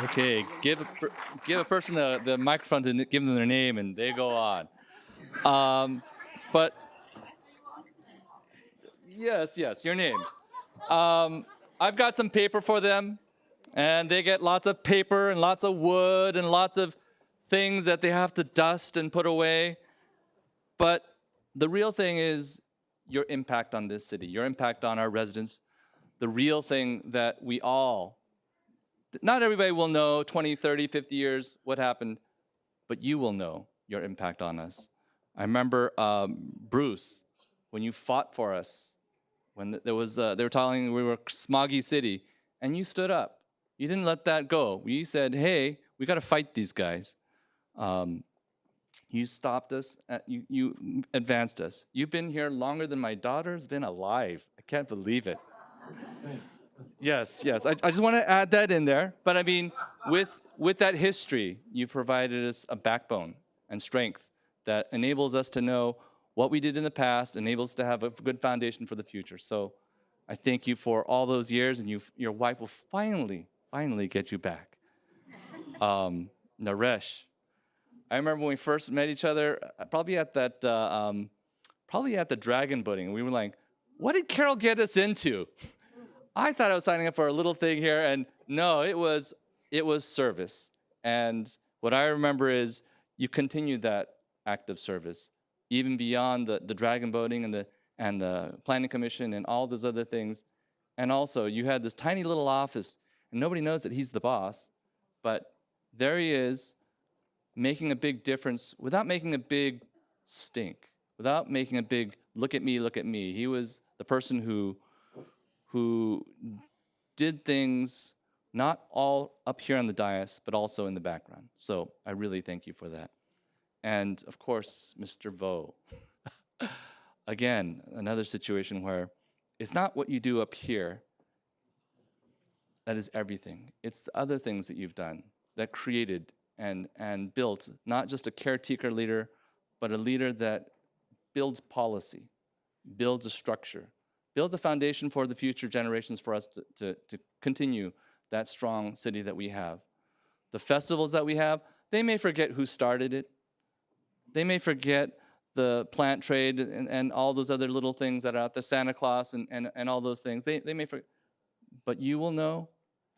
Okay, give a person the microphone to give them their name, and they go on. But yes, your name. I've got some paper for them, and they get lots of paper and lots of wood and lots of things that they have to dust and put away. But the real thing is your impact on this city, your impact on our residents, the real thing that we all, not everybody will know 20, 30, 50 years what happened, but you will know your impact on us. I remember Bruce, when you fought for us, when they were telling we were smoggy city, and you stood up. You didn't let that go. You said, hey, we got to fight these guys. You stopped us, you advanced us. You've been here longer than my daughter's been alive. I can't believe it. Thanks. Yes. I just want to add that in there. But I mean, with that history, you provided us a backbone and strength that enables us to know what we did in the past, enables us to have a good foundation for the future. So I thank you for all those years, and your wife will finally get you back. Naresh, I remember when we first met each other, probably at the dragon boating. We were like, what did Carol get us into? I thought I was signing up for a little thing here, and no, it was service. And what I remember is you continued that act of service, even beyond the dragon boating and the planning commission and all those other things. And also, you had this tiny little office, and nobody knows that he's the boss, but there he is, making a big difference without making a big stink, without making a big look at me, look at me. He was the person who did things not all up here on the dais, but also in the background. So I really thank you for that. And of course, Mr. Vo. Again, another situation where it's not what you do up here that is everything. It's the other things that you've done that created and built not just a caretaker leader, but a leader that builds policy, builds a structure, builds a foundation for the future generations for us to continue that strong city that we have. The festivals that we have, they may forget who started it. They may forget the plant trade and all those other little things that are out there, Santa Claus and all those things. They may forget, but you will know,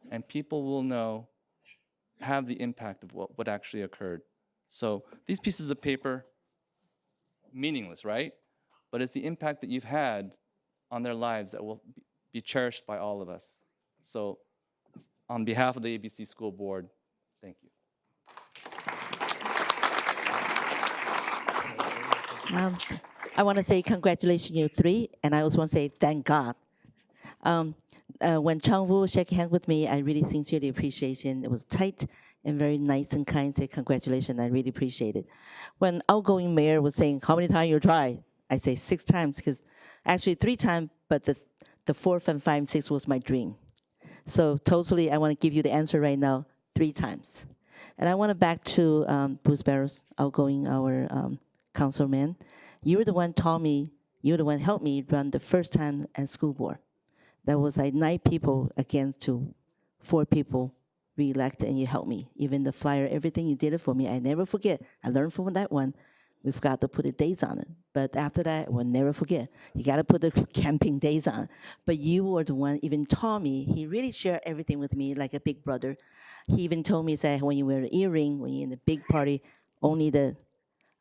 and people will know, have the impact of what actually occurred. So these pieces of paper, meaningless, right? But it's the impact that you've had on their lives that will be cherished by all of us. So on behalf of the ABC School Board, thank you. I want to say congratulations, you three, and I also want to say thank God. When Chang Wu shook hands with me, I really sincerely appreciate it. It was tight and very nice and kind. Say congratulations, I really appreciate it. When outgoing mayor was saying, how many times you try? I say 6 times, because actually 3 times, but the 4th and 5th and 6th was my dream. So totally, I want to give you the answer right now, 3 times. And I want to back to Bruce Barrows, outgoing our councilman. You were the one taught me, you were the one helped me run the first time at school board. That was like 9 people against to 4 people re-elected, and you helped me. Even the flyer, everything you did it for me, I never forget. I learned from that one. We forgot to put the dates on it. But after that, we'll never forget. You got to put the camping days on. But you were the one even taught me. He really shared everything with me like a big brother. He even told me, say, when you wear an earring, when you're in a big party, only the,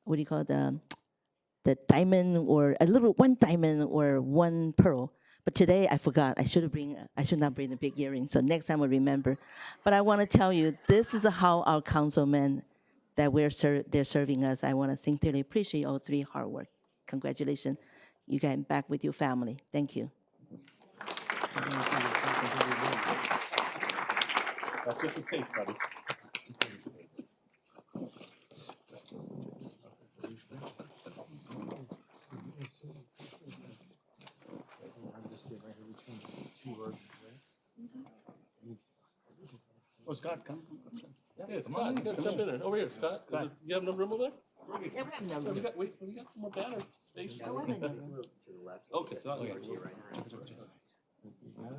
what do you call it, the diamond, or a little 1 diamond or 1 pearl. But today I forgot. I should not bring the big earring. So next time I'll remember. But I want to tell you, this is how our councilmen that they're serving us. I want to sincerely appreciate all 3 hard work. Congratulations. You get back with your family. Thank you. Participate, buddy. Oh, Scott, come. Yeah, Scott, you guys jump in there. Over here, Scott. You have enough room over there? Yeah, we have enough room. We got some more banner space. Yeah, we have enough room. To the left. Okay. To your right. All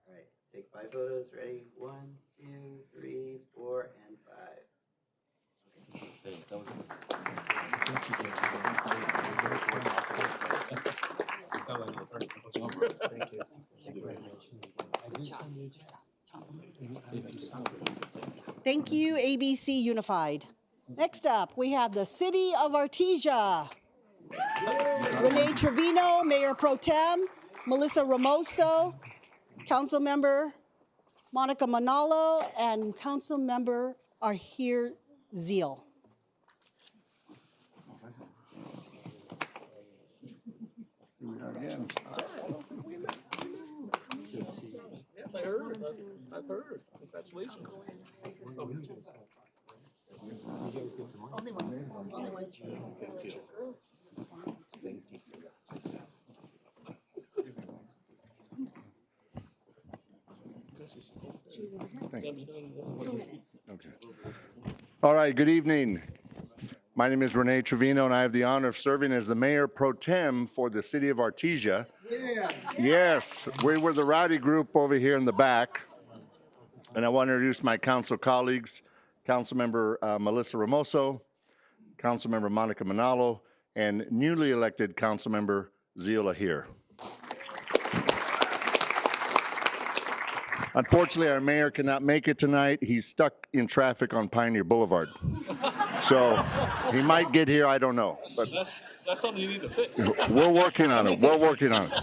right, take 5 photos. Ready? 1, 2, 3, 4, and 5. Hey, that was Thank you. Thank you, ABC Unified. Next up, we have the City of Artesia. Renee Trevino, Mayor Pro Tem, Melissa Ramoso, Council Member Monica Manalo, and Council Member Ahir Zeal. Yes, I heard. I've heard. Congratulations. Okay. All right, good evening. My name is Rene Trevino, and I have the honor of serving as the mayor pro tem for the city of Artesia. Yeah. Yes, we were the rowdy group over here in the back. And I want to introduce my council colleagues, Councilmember Melissa Ramoso, Councilmember Monica Manalo, and newly elected Councilmember Zila here. Unfortunately, our mayor cannot make it tonight. He's stuck in traffic on Pioneer Boulevard. So he might get here, I don't know. But That's something you need to fix. we're working on it. We're working on it.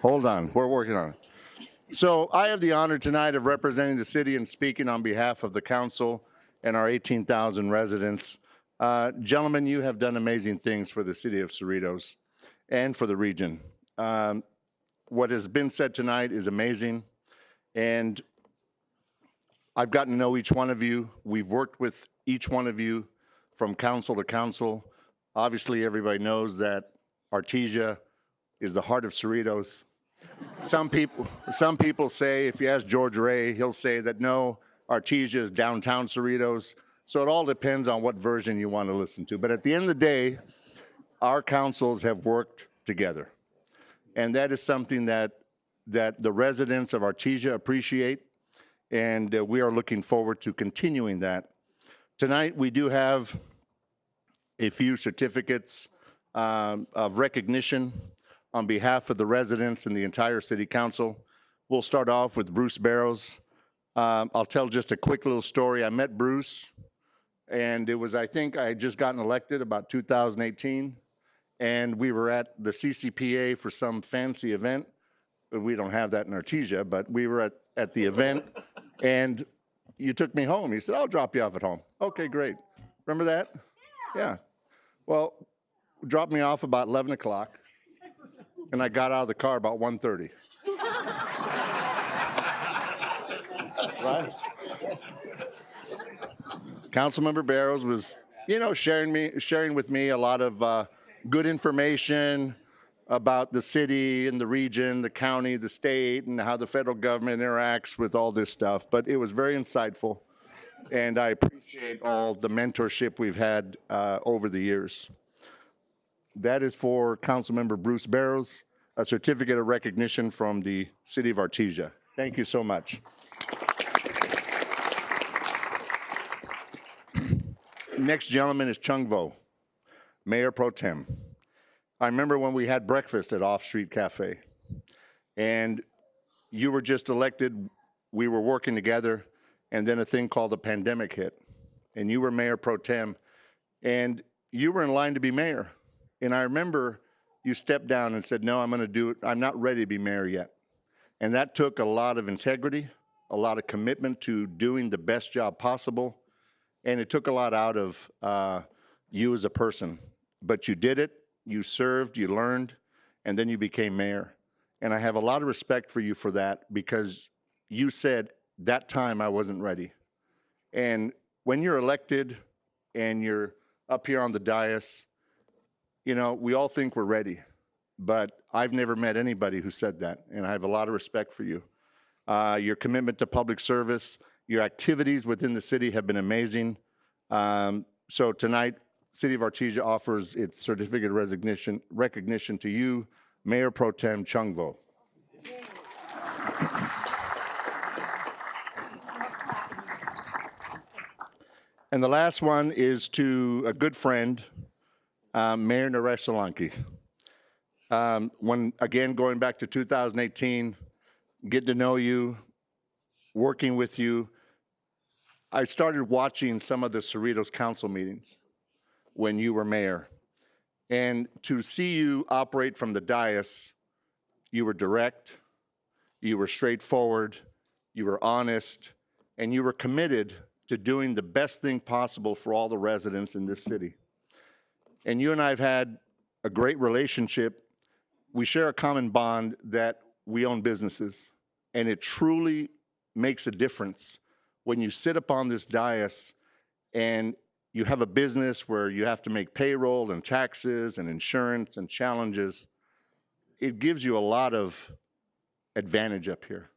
Hold on, we're working on it. So I have the honor tonight of representing the city and speaking on behalf of the council and our 18,000 residents. Gentlemen, you have done amazing things for the city of Cerritos and for the region. What has been said tonight is amazing, and I've gotten to know each one of you. We've worked with each one of you from council to council. Obviously, everybody knows that Artesia is the heart of Cerritos. Some people say, if you ask George Ray, he'll say that no, Artesia is downtown Cerritos. So it all depends on what version you want to listen to. But at the end of the day, our councils have worked together. And that is something that the residents of Artesia appreciate. And we are looking forward to continuing that. Tonight, we do have a few certificates of recognition on behalf of the residents and the entire city council. We'll start off with Bruce Barrows. I'll tell just a quick little story. I met Bruce, and it was, I think I had just gotten elected about 2018, and we were at the CCPA for some fancy event. We don't have that in Artesia, but we were at the event, and you took me home. He said, I'll drop you off at home. Okay, great. Remember that? Yeah. Well, dropped me off about 11 o'clock. And I got out of the car about 1:30. Right? Councilmember Barrows was, sharing with me a lot of good information about the city and the region, the county, the state, and how the federal government interacts with all this stuff. But it was very insightful, and I appreciate all the mentorship we've had over the years. That is for Councilmember Bruce Barrows, a certificate of recognition from the city of Artesia. Thank you so much. Next gentleman is Chung Vo, Mayor Pro Tem. I remember when we had breakfast at Off Street Cafe, and you were just elected, we were working together, and then a thing called the pandemic hit, and you were Mayor Pro Tem, and you were in line to be mayor. And I remember you stepped down and said, no, I'm going to do it. I'm not ready to be mayor yet. And that took a lot of integrity, a lot of commitment to doing the best job possible. And it took a lot out of you as a person. But you did it, you served, you learned, and then you became mayor. And I have a lot of respect for you for that, because you said, that time I wasn't ready. And when you're elected and you're up here on the dais, we all think we're ready, but I've never met anybody who said that, and I have a lot of respect for you. Your commitment to public service, your activities within the city have been amazing. So tonight, City of Artesia offers its certificate of recognition to you, Mayor Pro Tem Chung Vo. And the last one is to a good friend, Mayor Naresh Solanki. Again, going back to 2018, getting to know you, working with you, I started watching some of the Cerritos Council meetings when you were mayor. And to see you operate from the dais, you were direct, you were straightforward, you were honest, and you were committed to doing the best thing possible for all the residents in this city. And you and I have had a great relationship. We share a common bond that we own businesses, and it truly makes a difference when you sit upon this dais and you have a business where you have to make payroll and taxes and insurance and challenges. It gives you a lot of advantage up here.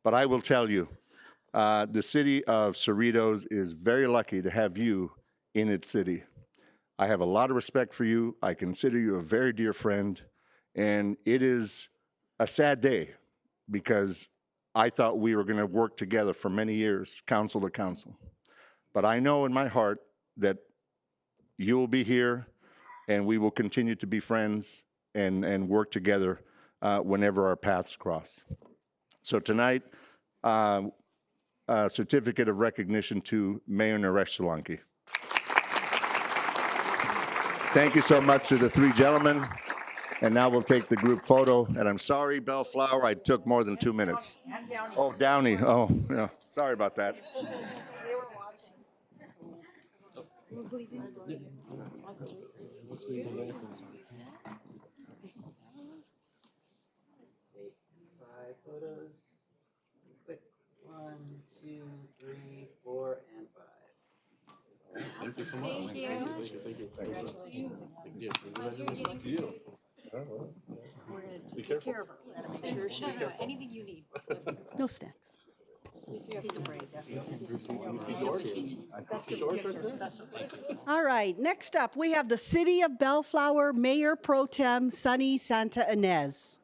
But I will tell you, the city of Cerritos is very lucky to have you in its city. I have a lot of respect for you. I consider you a very dear friend. And it is a sad day because I thought we were going to work together for many years, council to council. But I know in my heart that you will be here and we will continue to be friends and work together whenever our paths cross. So tonight, a certificate of recognition to Mayor Naresh Solanki. Thank you so much to the three gentlemen. And now we'll take the group photo. And I'm sorry, Bellflower, I took more than 2 minutes. Oh, Downey. Oh, yeah. Sorry about that. They were watching. 5 photos. Quick. 1, 2, 3, 4, and 5. Thank you so much. Thank you. Thank you. Congratulations. Thank you. Congratulations to you. We're going to Be take careful. care of her. We're going to make sure she, anything you need. No snacks. Take a break. You see George? I see George right there? All right, next up, we have the City of Bellflower Mayor Pro Tem Sonny Santa Ynez.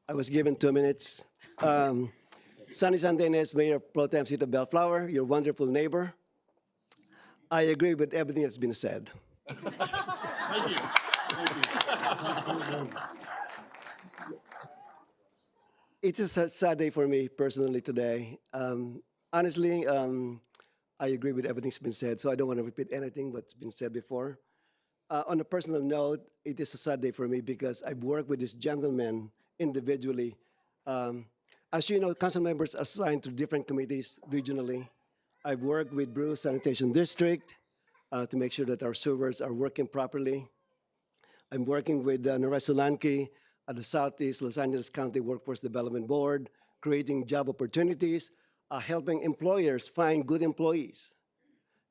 I was given 2 minutes. Sonny Santa Ynez, Mayor Pro Tem City of Bellflower, your wonderful neighbor. I agree with everything that's been said. Thank you. It's a sad day for me personally today. Honestly, I agree with everything that's been said, so I don't want to repeat anything that's been said before. On a personal note, it is a sad day for me because I've worked with this gentleman individually. As you know, council members are assigned to different committees regionally. I've worked with Bruce Sanitation District to make sure that our sewers are working properly. I'm working with Naresh Solanki at the Southeast Los Angeles County Workforce Development Board, creating job opportunities, helping employers find good employees.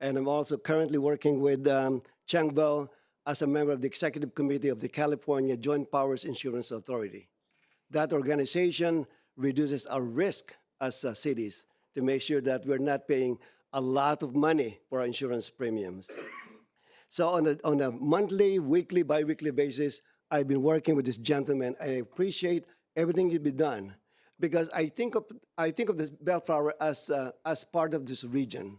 And I'm also currently working with Chang Bo as a member of the Executive Committee of the California Joint Powers Insurance Authority. That organization reduces our risk as cities to make sure that we're not paying a lot of money for our insurance premiums. So on a monthly, weekly, bi-weekly basis, I've been working with this gentleman. I appreciate everything you've been done because I think of this Bellflower as part of this region.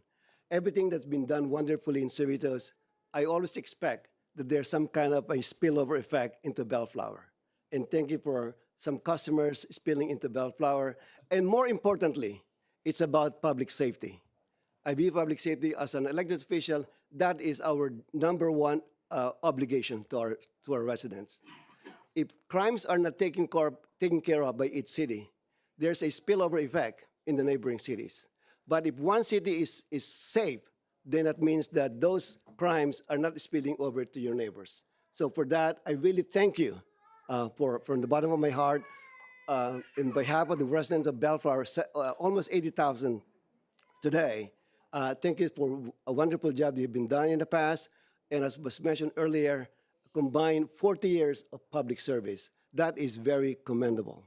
Everything that's been done wonderfully in Cerritos, I always expect that there's some kind of a spillover effect into Bellflower. And thank you for some customers spilling into Bellflower. And more importantly, it's about public safety. I view public safety as an elected official. That is our number one obligation to our residents. If crimes are not taken care of by each city, there's a spillover effect in the neighboring cities. But if one city is safe, then that means that those crimes are not spilling over to your neighbors. So for that, I really thank you from the bottom of my heart, in behalf of the residents of Bellflower, almost 80,000 today. Thank you for a wonderful job that you've been done in the past. And as was mentioned earlier, combined 40 years of public service. That is very commendable.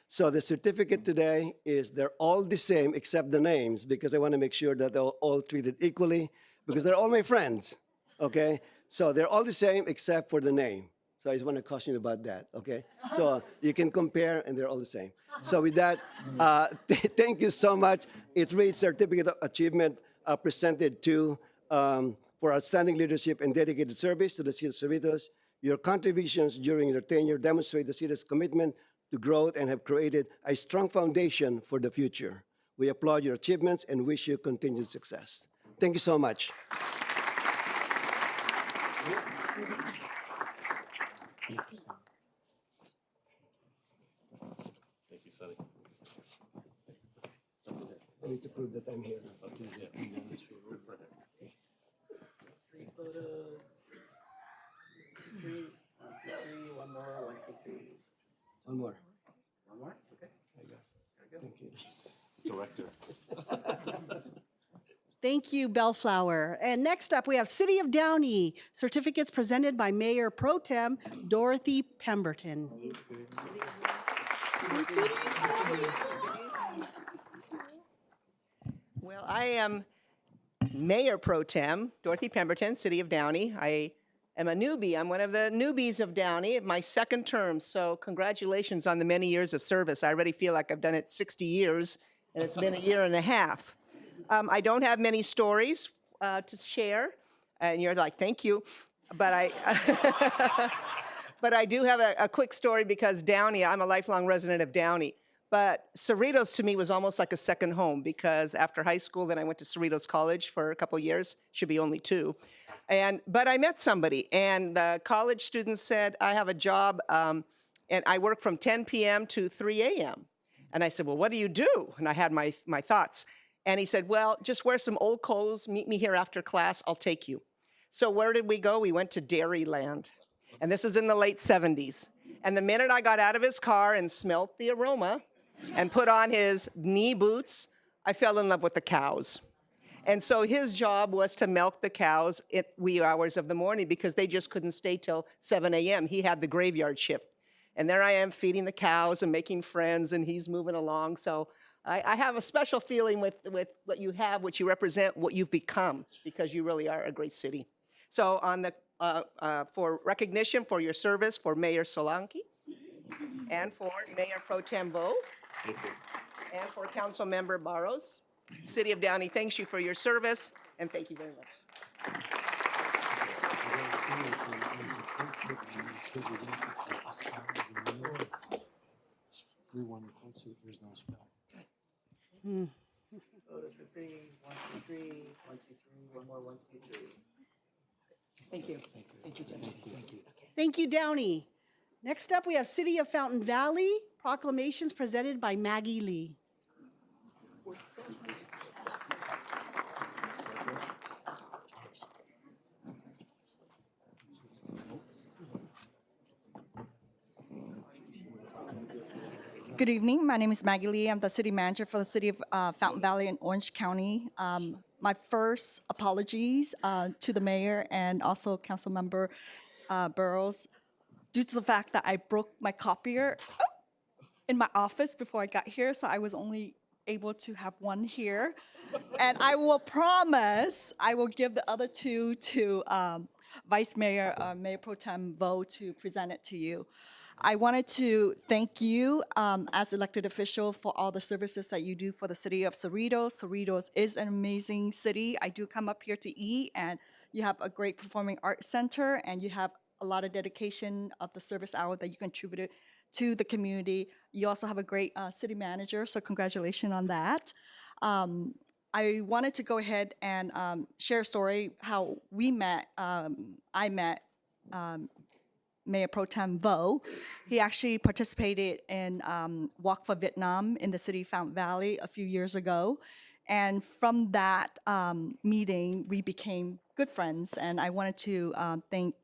So the certificate today is they're all the same except the names because I want to make sure that they're all treated equally because they're all my friends, okay? So they're all the same except for the name. So I just want to caution you about that, okay? So you can compare and they're all the same. So with that, thank you so much. It reads Certificate of Achievement presented to for outstanding leadership and dedicated service to the City of Cerritos. Your contributions during your tenure demonstrate the city's commitment to growth and have created a strong foundation for the future. We applaud your achievements and wish you continued success. Thank you so much. Thank you, Sonny. I need to prove that I'm here. 3 photos. 1, 2, 3. 1, 2, 3. One more. 1, 2, 3. One more. One more? Okay. There you go. There we go. Thank you. Director. Thank you, Bellflower. And next up, we have City of Downey, certificates presented by Mayor Pro Tem Dorothy Pemberton. Well, I am Mayor Pro Tem Dorothy Pemberton, City of Downey. I am a newbie. I'm one of the newbies of Downey, my second term. So congratulations on the many years of service. I already feel like I've done it 60 years, and it's been a year and a half. I don't have many stories to share, and you're like, thank you. But but I do have a quick story because Downey, I'm a lifelong resident of Downey. But Cerritos to me was almost like a second home because after high school, then I went to Cerritos College for a couple years, should be only 2. But I met somebody, and the college student said, I have a job, and I work from 10 p.m. to 3 a.m. And I said, well, what do you do? And I had my thoughts. And he said, well, just wear some old clothes, meet me here after class, I'll take you. So where did we go? We went to Dairyland. And this is in the late 70s. And the minute I got out of his car and smelt the aroma and put on his knee boots, I fell in love with the cows. And so his job was to milk the cows at wee hours of the morning because they just couldn't stay till 7 a.m. He had the graveyard shift. And there I am feeding the cows and making friends, and he's moving along. So I have a special feeling with what you have, what you represent, what you've become, because you really are a great city. So on the for recognition for your service for Mayor Solanki and for Mayor Pro Tem Vo and for Council Member Barros, City of Downey thanks you for your service, and thank you very much. Photos for 3, 1, 2, 3, 1, 2, 3, one more, 1, 2, 3. Thank you. Thank you, Jennifer. Thank you. Thank you, Downey. Next up, we have City of Fountain Valley, proclamations presented by Maggie Lee. Good evening. My name is Maggie Lee. I'm the city manager for the city of Fountain Valley in Orange County. My first apologies to the mayor and also council member Burrows due to the fact that I broke my copier in my office before I got here, so I was only able to have one here. And I will promise I will give the other 2 to Vice Mayor, Mayor Pro Tem Vo to present it to you. I wanted to thank you as elected official for all the services that you do for the city of Cerritos. Cerritos is an amazing city. I do come up here to eat, and you have a great performing arts center, and you have a lot of dedication of the service hour that you contributed to the community. You also have a great city manager, so congratulations on that. I wanted to go ahead and share a story how we met. I met Mayor Pro Tem Vo. He actually participated in Walk for Vietnam in the city of Fountain Valley a few years ago. And from that meeting, we became good friends. And I wanted to thank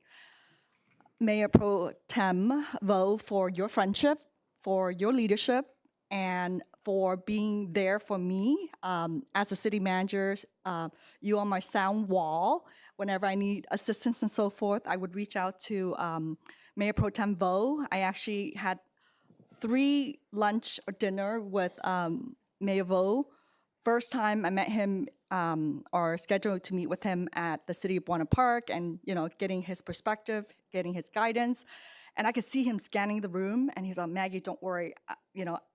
Mayor Pro Tem Vo for your friendship, for your leadership, and for being there for me. As a city manager, you are my sound wall. Whenever I need assistance and so forth, I would reach out to Mayor Pro Tem Vo. I actually had 3 lunch or dinner with Mayor Vo. First time I met him or scheduled to meet with him at the City of Buena Park, and getting his perspective, getting his guidance. And I could see him scanning the room, and he's like, Maggie, don't worry,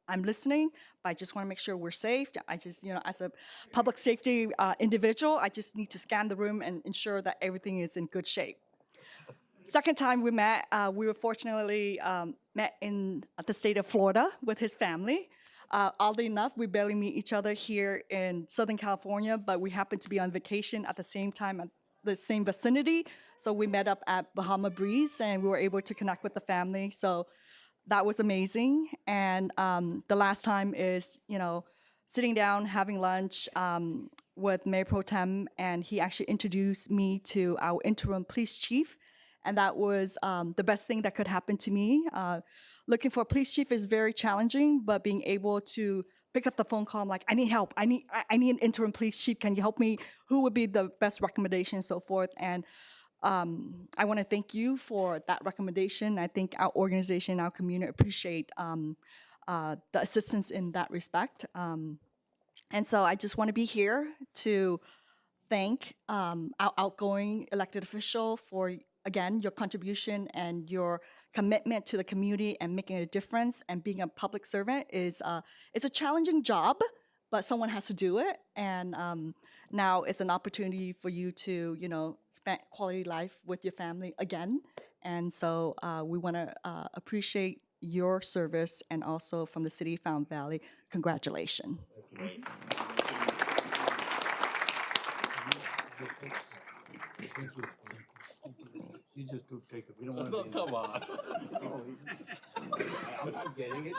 I'm listening, but I just want to make sure we're safe. I just, as a public safety individual, I just need to scan the room and ensure that everything is in good shape. Second time we met, we were fortunately met in the state of Florida with his family. Oddly enough, we barely meet each other here in Southern California, but we happened to be on vacation at the same time at the same vicinity. So we met up at Bahama Breeze, and we were able to connect with the family. So that was amazing. And the last time is, sitting down, having lunch with Mayor Pro Tem, and he actually introduced me to our interim police chief. And that was the best thing that could happen to me. Looking for a police chief is very challenging, but being able to pick up the phone call. I'm like, I need help. I need an interim police chief. Can you help me? Who would be the best recommendation, and so forth. And I want to thank you for that recommendation. I think our organization, our community appreciate the assistance in that respect. And so I just want to be here to thank our outgoing elected official for, again, your contribution and your commitment to the community and making a difference. And being a public servant is it's a challenging job, but someone has to do it. And now it's an opportunity for you to, spend quality life with your family again. And so we want to appreciate your service, and also from the City of Fountain Valley, congratulations. You just don't take it. We don't want to. Come on. I'm forgetting it.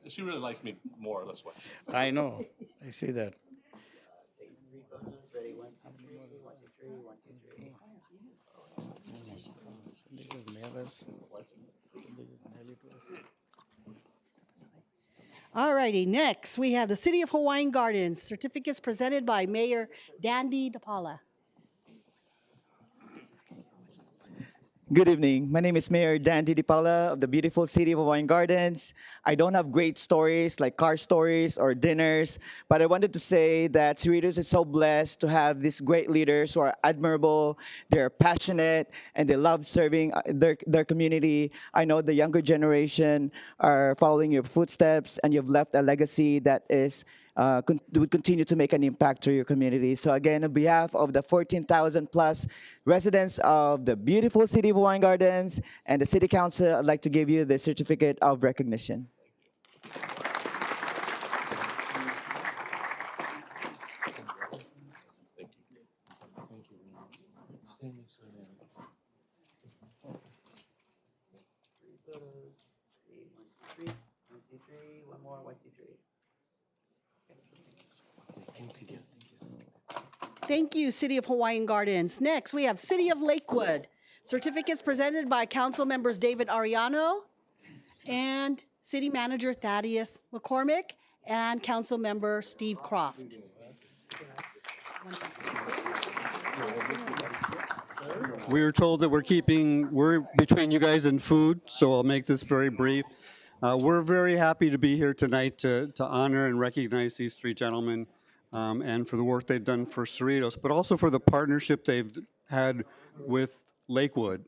She really likes me more, that's why. I know. I see that. Ready, 1, 2, 3, 1, 2, 3, 1, 2, 3. All righty, next we have the City of Hawaiian Gardens, certificates presented by Mayor Dandy DePaula. Good evening. My name is Mayor Dandy DePaula of the beautiful city of Hawaiian Gardens. I don't have great stories like car stories or dinners, but I wanted to say that Cerritos is so blessed to have these great leaders who are admirable, they're passionate, and they love serving their community. I know the younger generation are following your footsteps, and you've left a legacy that is would continue to make an impact to your community. So again, on behalf of the 14,000 plus residents of the beautiful city of Hawaiian Gardens and the City Council, I'd like to give you the certificate of recognition. One more, 1, 2, 3. Thank you, City of Hawaiian Gardens. Next, we have City of Lakewood. Certificates presented by Council Members David Ariano and City Manager Thaddeus McCormick and Council Member Steve Croft. We were told that we're between you guys and food, so I'll make this very brief. We're very happy to be here tonight to honor and recognize these three gentlemen and for the work they've done for Cerritos, but also for the partnership they've had with Lakewood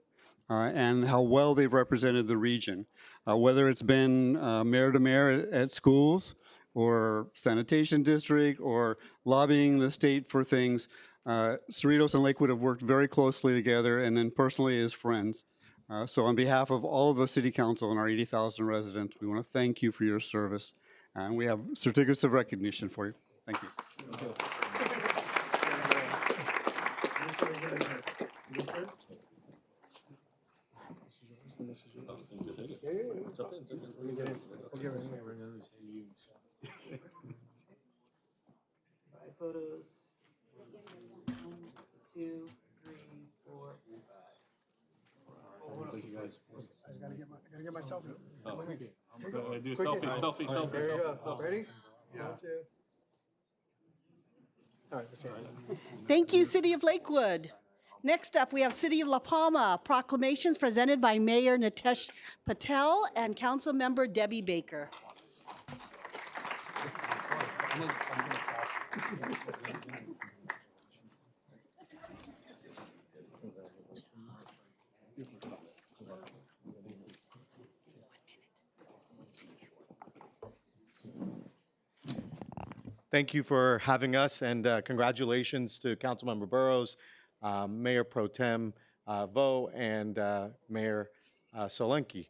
and how well they've represented the region. Whether it's been mayor to mayor at schools or sanitation district or lobbying the state for things, Cerritos and Lakewood have worked very closely together and then personally as friends. So on behalf of all of the City Council and our 80,000 residents, we want to thank you for your service. And we have certificates of recognition for you. Thank you. Five photos. 1, 2, 3, 4, and 5. Thank you guys. I gotta get my selfie. Oh, thank you. Do a selfie. There you go. Ready? Yeah. 1, 2. All right, let's see. Thank you, City of Lakewood. Next up, we have City of La Palma, proclamations presented by Mayor Nitesh Patel and Council Member Debbie Baker. Thank you for having us, and congratulations to Councilmember Burrows, Mayor Pro Tem Vo, and Mayor Solanke.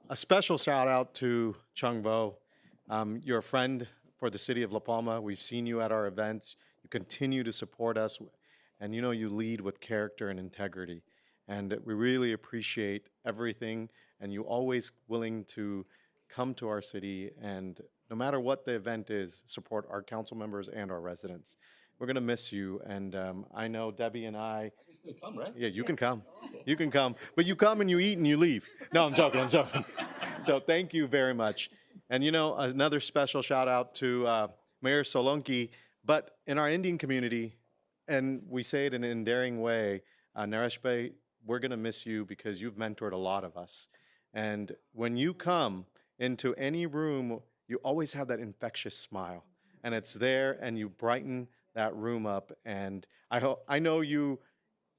A special shout out to Chung Vo. You're a friend for the city of La Palma. We've seen you at our events. You continue to support us, and you lead with character and integrity. And we really appreciate everything, and you always willing to come to our city and no matter what the event is, support our council members and our residents. We're gonna miss you, and I know Debbie and I can still come, right? Yeah, you can come. You can come, but you come and you eat and you leave. No, I'm joking. So thank you very much. And you know, another special shout out to Mayor Solanki, but in our Indian community, and we say it in an endearing way, Naresh Bhai, we're gonna miss you because you've mentored a lot of us. And when you come into any room, you always have that infectious smile. And it's there, and you brighten that room up. And I know you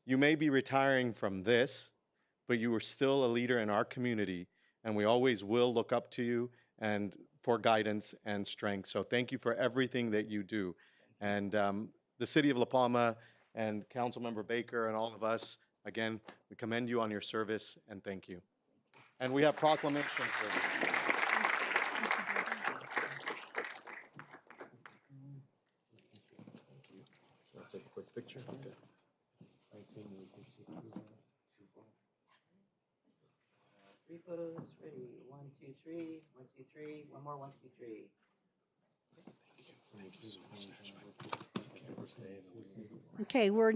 may be retiring from this, but you are still a leader in our community, and we always will look up to you and for guidance and strength. So thank you for everything that you do. And the City of La Palma and Councilmember Baker and all of us, again, we commend you on your service and thank you. And we have proclamations for you. Take a quick picture. Okay. 3 photos, ready. 1, 2, 3. 1, 2, 3. One more. 1, 2, 3. Thank you so much. Okay, we're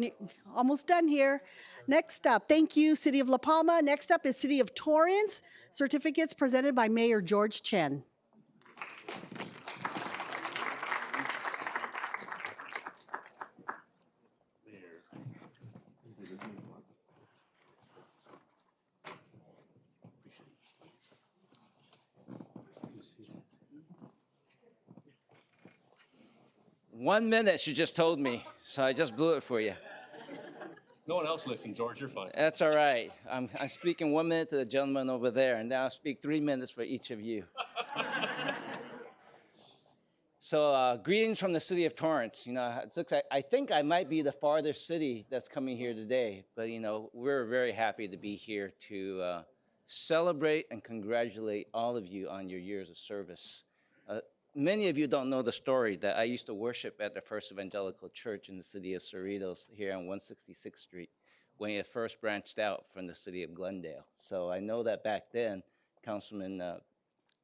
almost done here. Next up, thank you, City of La Palma. Next up is City of Torrance. Certificates presented by Mayor George Chen. One minute, she just told me, so I just blew it for you. No one else listened, George. You're fine. That's all right. I'm speaking 1 minute to the gentleman over there, and now I'll speak 3 minutes for each of you. So greetings from the city of Torrance. You know, it looks like, I think I might be the farthest city that's coming here today, but you know, we're very happy to be here to celebrate and congratulate all of you on your years of service. Many of you don't know the story that I used to worship at the First Evangelical Church in the city of Cerritos here on 166th Street when it first branched out from the city of Glendale. So I know that back then, Councilman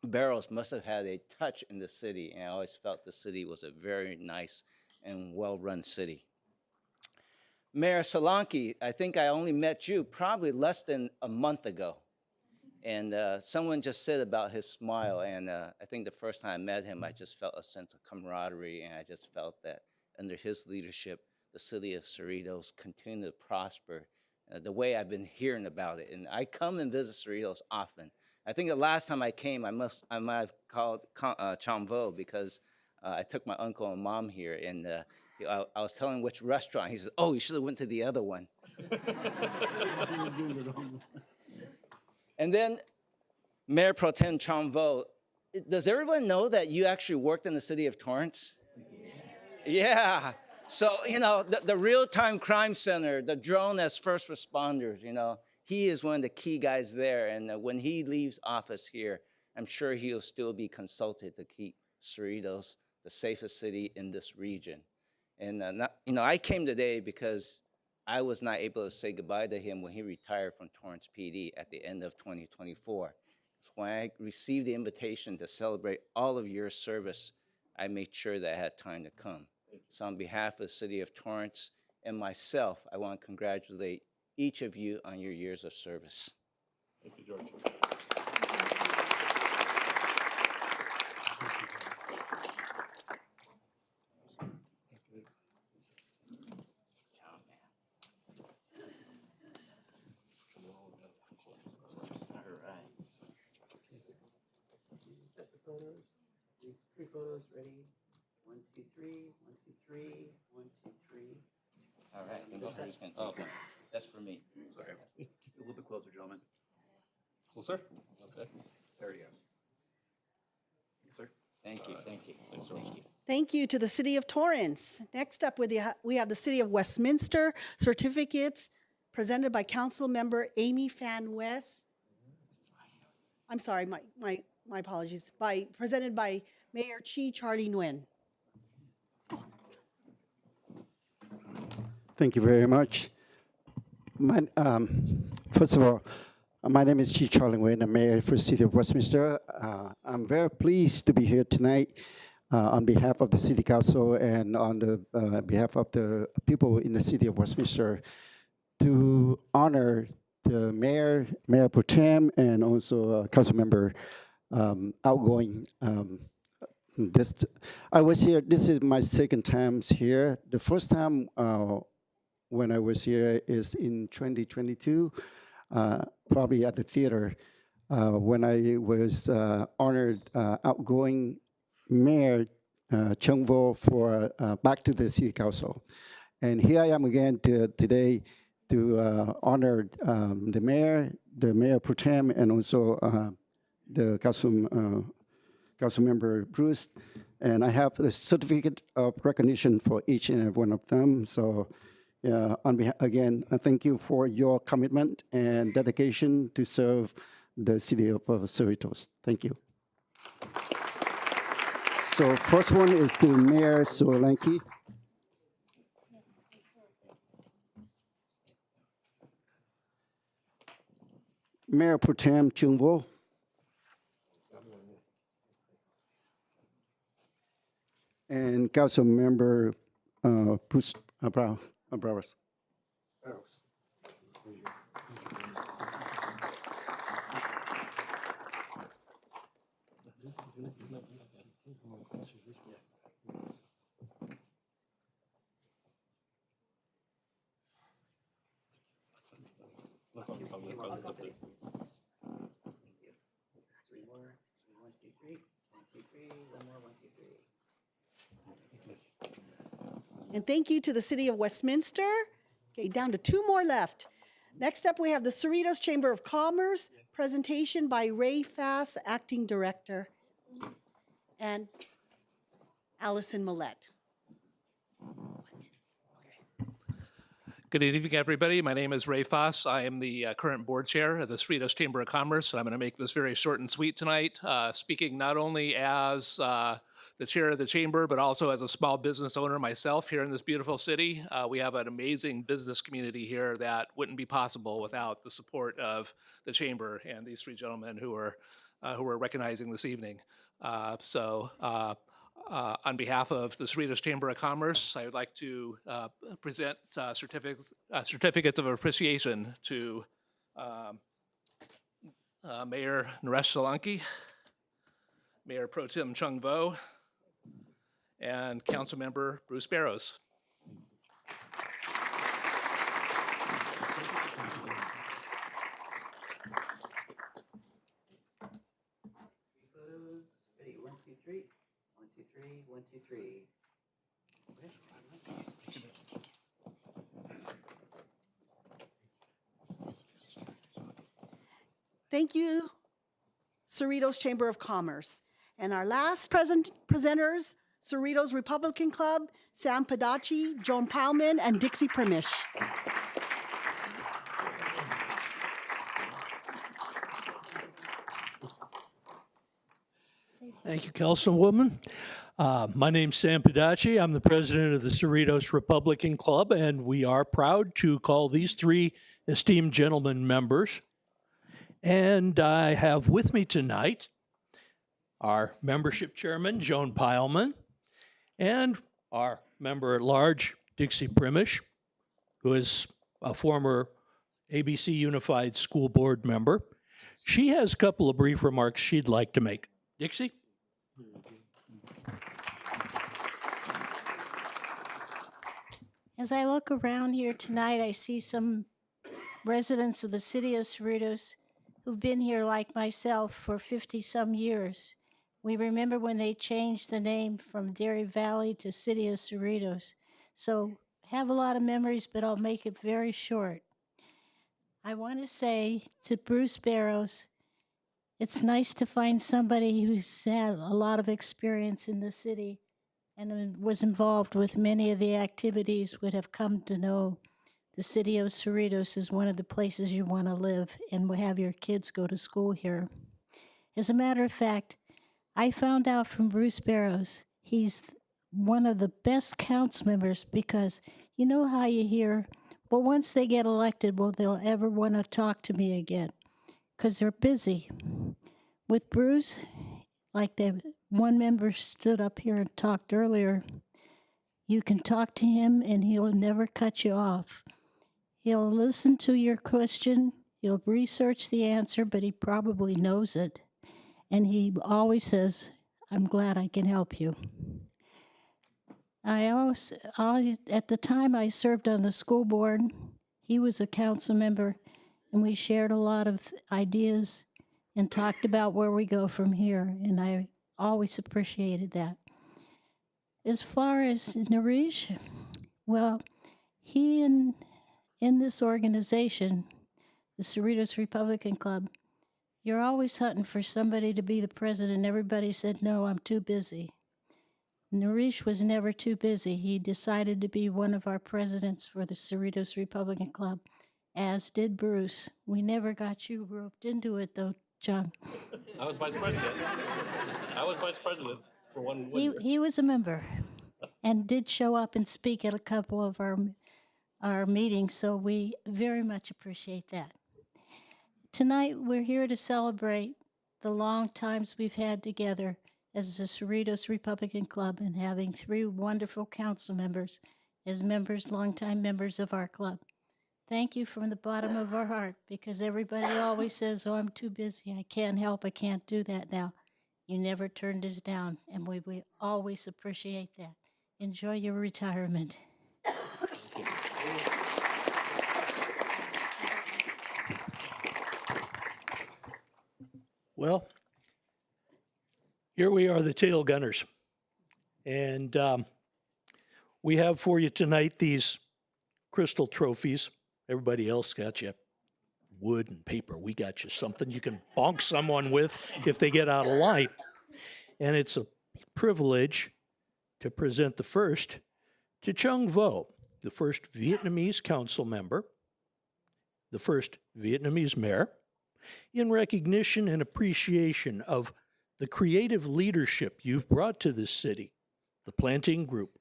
Barrows must have had a touch in the city, and I always felt the city was a very nice and well-run city. Mayor Solanki, I think I only met you probably less than a month ago. And someone just said about his smile, and I think the first time I met him, I just felt a sense of camaraderie, and I just felt that under his leadership, the city of Cerritos continued to prosper the way I've been hearing about it. And I come and visit Cerritos often. I think the last time I came, I might have called Chamvo because I took my uncle and mom here, and I was telling him which restaurant. He said, "Oh, you should have went to the other one." And then Mayor Pro Tem Chamvo, does everyone know that you actually worked in the city of Torrance? Yeah. So, you know, the real-time crime center, the drone as first responders, you know, he is one of the key guys there. And when he leaves office here, I'm sure he'll still be consulted to keep Cerritos the safest city in this region. And, you know, I came today because I was not able to say goodbye to him when he retired from Torrance PD at the end of 2024. So when I received the invitation to celebrate all of your service, I made sure that I had time to come. So on behalf of the city of Torrance and myself, I want to congratulate each of you on your years of service. Thank you, George. Photos. 3 photos, ready. 1, 2, 3. 1, 2, 3. 1, 2, 3. All right, and those are just going to take That's for me. Sorry. A little bit closer, gentlemen. Closer? Okay. There you go. Yes, sir. Thank you, thank you. Thanks, George. Thank you. Thank you to the City of Torrance. Next up, we have the City of Westminster certificates presented by Council Member Amy Fan West. I'm sorry, my apologies. Presented by Mayor Chi Charlie Nguyen. Thank you very much. First of all, my name is Chi Charlie Nguyen, I'm Mayor for the City of Westminster. I'm very pleased to be here tonight on behalf of the City Council and on the behalf of the people in the City of Westminster to honor the Mayor Pro Tem, and also Council Member outgoing. I was here. This is my second time here. The first time when I was here is in 2022, probably at the theater, when I was honored outgoing Mayor Chung Vo for back to the City Council. And here I am again today to honor the Mayor Pro Tem, and also the Council Member Bruce. And I have the certificate of recognition for each and every one of them. So on behalf, again, thank you for your commitment and dedication to serve the city of Cerritos. Thank you. So first one is to Mayor Solanki. Mayor Pro Tem Chung Vo. And Council Member Bruce Barros. And thank you to the City of Westminster. Okay, down to 2 more left. Next up, we have the Cerritos Chamber of Commerce, presentation by Ray Fass, Acting Director, and Allison Millette. Good evening, everybody. My name is Ray Foss. I am the current board chair of the Cerritos Chamber of Commerce. I'm going to make this very short and sweet tonight, speaking not only as the chair of the chamber, but also as a small business owner myself here in this beautiful city. We have an amazing business community here that wouldn't be possible without the support of the chamber and these 3 gentlemen who are recognizing this evening. On behalf of the Cerritos Chamber of Commerce, I would like to present certificates of appreciation to Mayor Naresh Solanki, Mayor Pro Tem Chung Vo, and Councilmember Bruce Barros. Photos. Ready? 1, 2, 3. 1, 2, 3. 1, 2, 3. Thank you, Cerritos Chamber of Commerce. And our last presenters, Cerritos Republican Club, Sam Padachi, Joan Palman, and Dixie Primish. Thank you, Councilwoman. My name's Sam Padachi. I'm the president of the Cerritos Republican Club, and we are proud to call these 3 esteemed gentlemen members. And I have with me tonight our membership chairman, Joan Pileman, and our member at large, Dixie Primish, who is a former ABC Unified School Board member. She has a couple of brief remarks she'd like to make. Dixie? As I look around here tonight, I see some residents of the city of Cerritos who've been here like myself for 50-some years. We remember when they changed the name from Dairy Valley to City of Cerritos. So have a lot of memories, but I'll make it very short. I want to say to Bruce Barros, it's nice to find somebody who's had a lot of experience in the city and was involved with many of the activities, would have come to know the city of Cerritos is one of the places you want to live and have your kids go to school here. As a matter of fact, I found out from Bruce Barros, he's one of the best council members because you know how you hear, well, once they get elected, will they'll ever want to talk to me again? Because they're busy. With Bruce, like one member stood up here and talked earlier, you can talk to him and he'll never cut you off. He'll listen to your question, he'll research the answer, but he probably knows it. and he always says, "I'm glad I can help you." At the time I served on the school board, he was a council member, and we shared a lot of ideas and talked about where we go from here, and I always appreciated that. As far as Naresh, well, he in this organization, the Cerritos Republican Club, you're always hunting for somebody to be the president. Everybody said, "No, I'm too busy." Naresh was never too busy. He decided to be one of our presidents for the Cerritos Republican Club, as did Bruce. We never got you roped into it, though, John. I was vice president. I was vice president for one. He was a member and did show up and speak at a couple of our meetings, so we very much appreciate that. Tonight, we're here to celebrate the long times we've had together as the Cerritos Republican Club and having 3 wonderful council members as members, longtime members of our club. Thank you from the bottom of our heart, because everybody always says, "Oh, I'm too busy. I can't help. I can't do that now." You never turned us down, and we always appreciate that. Enjoy your retirement. Well, here we are, the tail gunners. And we have for you tonight these crystal trophies. Everybody else got you wood and paper. We got you something you can bonk someone with if they get out of line. And it's a privilege to present the first to Trung Vo, the first Vietnamese council member, the first Vietnamese mayor, in recognition and appreciation of the creative leadership you've brought to this city, the Planting Group,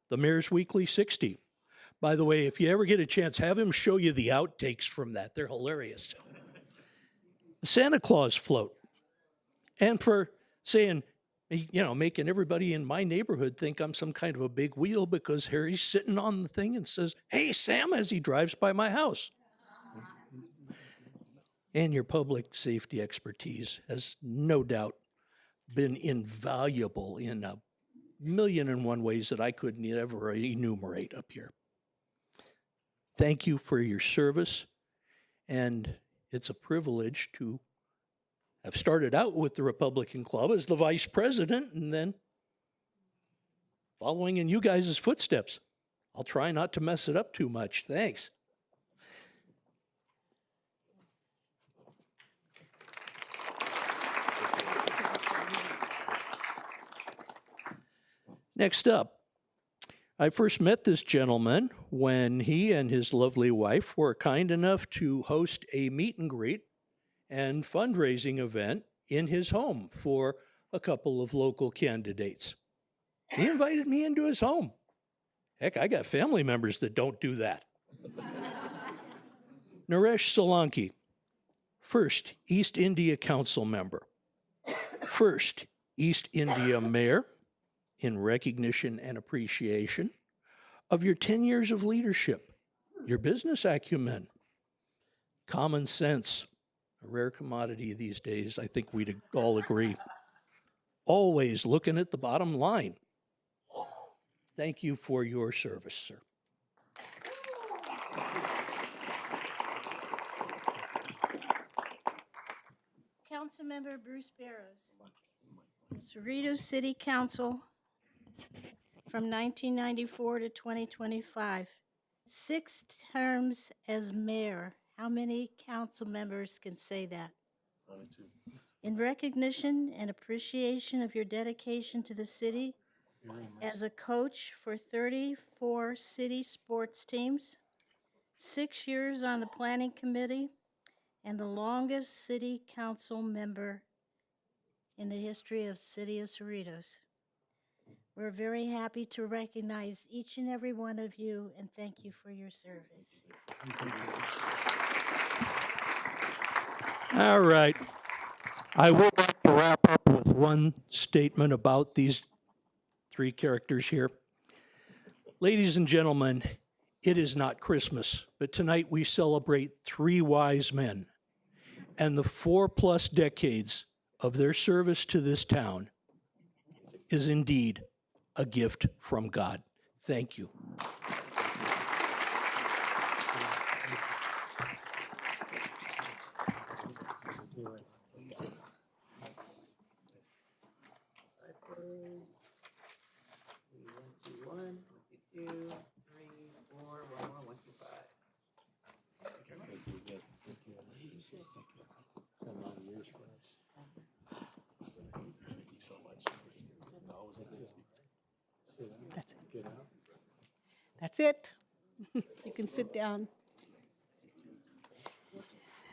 the Mayor's Weekly 60. By the way, if you ever get a chance, have him show you the outtakes from that. They're hilarious. The Santa Claus float. And for saying, making everybody in my neighborhood think I'm some kind of a big wheel because Harry's sitting on the thing and says, "Hey, Sam," as he drives by my house. And your public safety expertise has no doubt been invaluable in 1,000,001 ways that I couldn't ever enumerate up here. Thank you for your service, and it's a privilege to have started out with the Republican Club as the vice president and then following in you guys' footsteps. I'll try not to mess it up too much. Thanks. Next up, I first met this gentleman when he and his lovely wife were kind enough to host a meet and greet and fundraising event in his home for a couple of local candidates. He invited me into his home. Heck, I got family members that don't do that. Naresh Solanki, first East India Council member, first East India mayor, in recognition and appreciation of your 10 years of leadership, your business acumen, common sense, a rare commodity these days, I think we'd all agree. Always looking at the bottom line. Thank you for your service, sir. Councilmember Bruce Barrows, Cerritos City Council from 1994 to 2025. 6 terms as mayor. How many council members can say that? In recognition and appreciation of your dedication to the city, as a coach for 34 city sports teams, 6 years on the planning committee, and the longest city council member in the history of the city of Cerritos. We're very happy to recognize each and every one of you and thank you for your service. All right. I will like to wrap up with one statement about these 3 characters here. Ladies and gentlemen, it is not Christmas, but tonight we celebrate 3 wise men and the 4+ decades of their service to this town is indeed a gift from God. Thank you. That's it. You can sit down.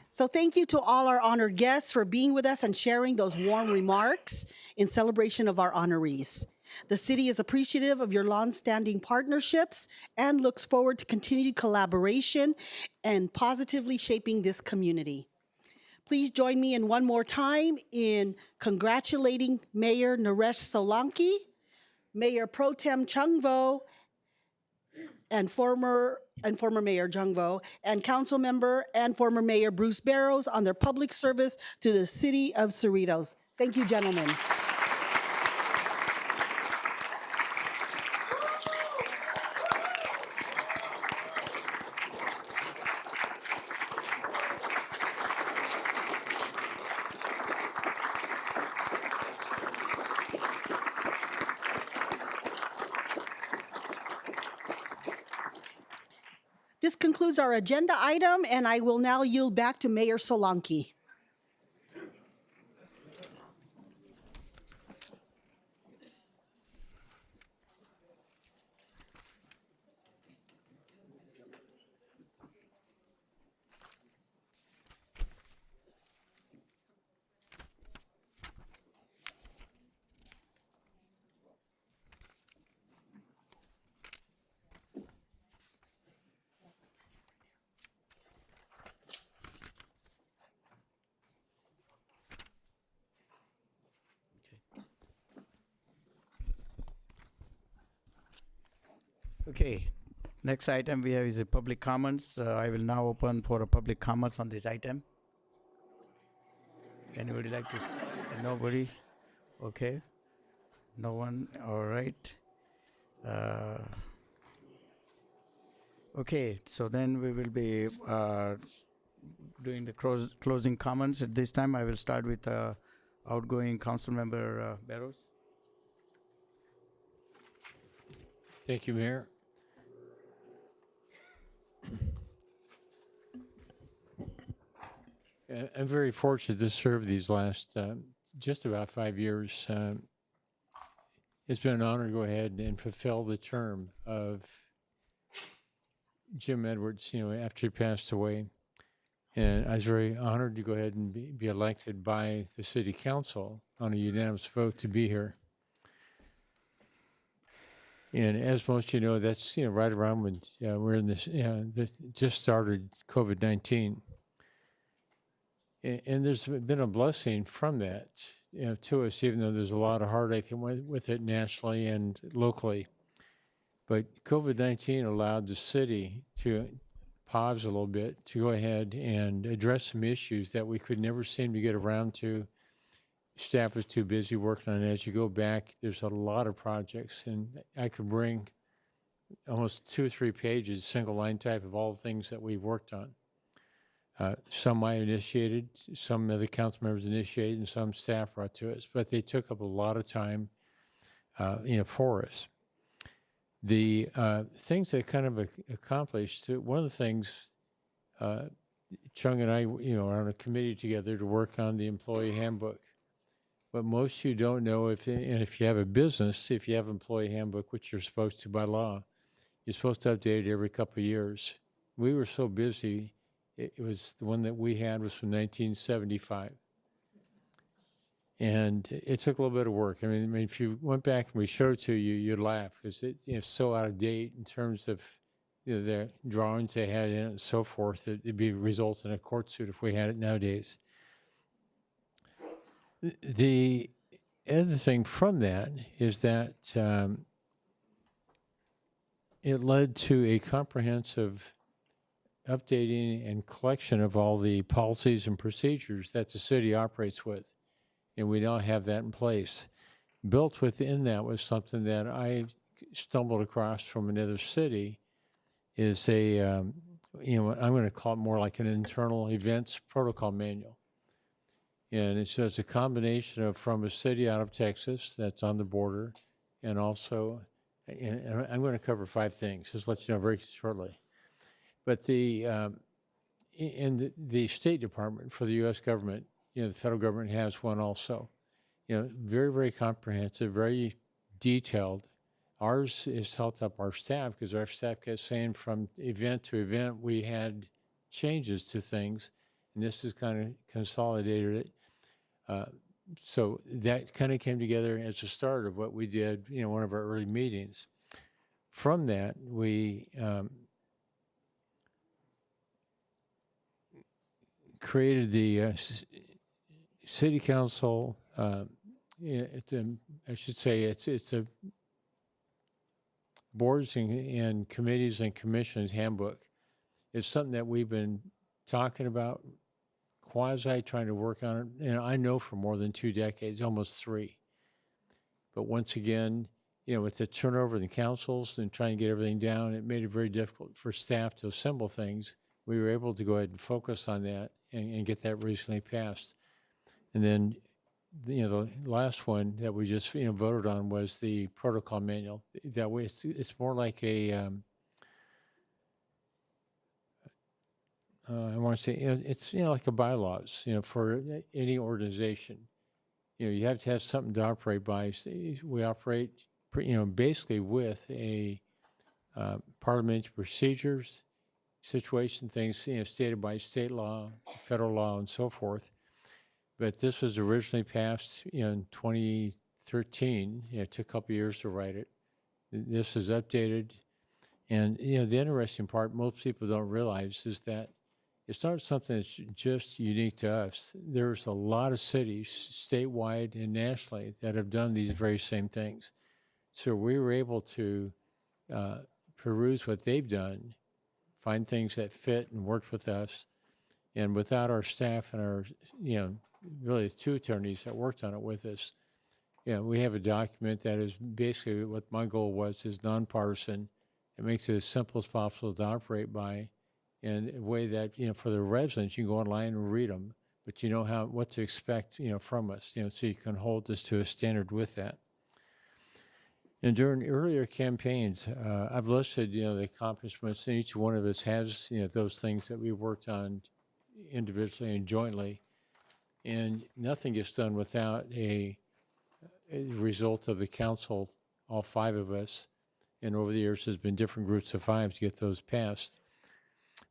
So thank you to all our honored guests for being with us and sharing those warm remarks in celebration of our honorees. The city is appreciative of your longstanding partnerships and looks forward to continued collaboration and positively shaping this community. Please join me in one more time in congratulating Mayor Naresh Solanki, Mayor Pro Tem Chung Vo, and former Mayor Chung Vo, and Council Member and former Mayor Bruce Barrows on their public service to the city of Cerritos. Thank you, gentlemen. This concludes our agenda item, and I will now yield back to Mayor Solanki. Okay, next item we have is a public comments. I will now open for a public comments on this item. Anybody like to? Nobody? Okay. No one? All right. Okay, so then we will be doing the closing comments. At this time, I will start with outgoing Council Member Barrows. Thank you, Mayor. I'm very fortunate to serve these last just about 5 years. It's been an honor to go ahead and fulfill the term of Jim Edwards, after he passed away. And I was very honored to go ahead and be elected by the City Council on a unanimous vote to be here. And as most of you know, that's right around when we're in this, just started COVID-19. And there's been a blessing from that to us, even though there's a lot of heartache with it nationally and locally. But COVID-19 allowed the city to pause a little bit, to go ahead and address some issues that we could never seem to get around to. Staff was too busy working on it. As you go back, there's a lot of projects, and I could bring almost 2 or 3 pages, single line type of all the things that we've worked on. Some I initiated, some of the council members initiated, and some staff brought to us, but they took up a lot of time, for us. The things that kind of accomplished, one of the things, Chung and I, are on a committee together to work on the employee handbook. But most of you don't know and if you have a business, if you have employee handbook, which you're supposed to by law, you're supposed to update it every couple of years. We were so busy. It was the one that we had was from 1975. And it took a little bit of work. I mean, if you went back and we showed it to you, you'd laugh because it's so out of date in terms of the drawings they had in it and so forth. It'd be result in a court suit if we had it nowadays. The other thing from that is that it led to a comprehensive updating and collection of all the policies and procedures that the city operates with. and we now have that in place. Built within that was something that I stumbled across from another city, is a, I'm going to call it more like an internal events protocol manual. And it's just a combination of from a city out of Texas that's on the border, and also, and I'm going to cover 5 things, just let you know very shortly. But the State Department for the U.S. government, the federal government has one also. Very, very comprehensive, very detailed. Ours has helped up our staff because our staff kept saying from event to event we had changes to things, and this has kind of consolidated it. So that kind of came together as a start of what we did, one of our early meetings. From that, we created the city council. I should say it's a boards and committees and commissions handbook. It's something that we've been talking about, quasi trying to work on it, and I know for more than 2 decades, almost 3. But once again, with the turnover in the councils and trying to get everything down, it made it very difficult for staff to assemble things. We were able to go ahead and focus on that and get that recently passed. And then, the last one that we just voted on was the protocol manual. That way, it's more like a I want to say it's like a bylaws for any organization. You have to have something to operate by. We operate basically with a parliamentary procedures, situation things stated by state law, federal law, and so forth. But this was originally passed in 2013. It took a couple years to write it. This is updated. And, the interesting part most people don't realize is that it's not something that's just unique to us. There's a lot of cities, statewide and nationally, that have done these very same things. So we were able to peruse what they've done, find things that fit and worked with us. And without our staff and our, really 2 attorneys that worked on it with us, we have a document that is basically what my goal was, is nonpartisan. It makes it as simple as possible to operate by, in a way that, for the residents, you can go online and read them, but you know what to expect, from us, so you can hold us to a standard with that. And during earlier campaigns, I've listed, the accomplishments, and each one of us has, those things that we worked on individually and jointly. And nothing gets done without a result of the council, all 5 of us. And over the years, there's been different groups of 5 to get those passed.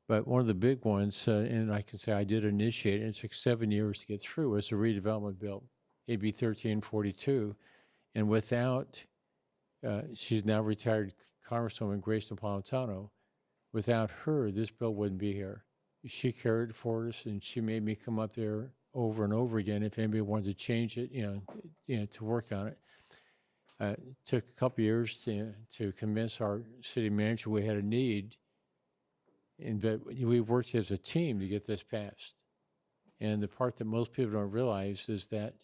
But one of the big ones, and I can say I did initiate it, it took 7 years to get through, was the redevelopment bill, AB 1342. And without, she's now retired Congresswoman Grace Napolitano, without her, this bill wouldn't be here. She carried it for us, and she made me come up there over and over again if anybody wanted to change it, to work on it. It took a couple years to convince our city manager we had a need, but we worked as a team to get this passed. And the part that most people don't realize is that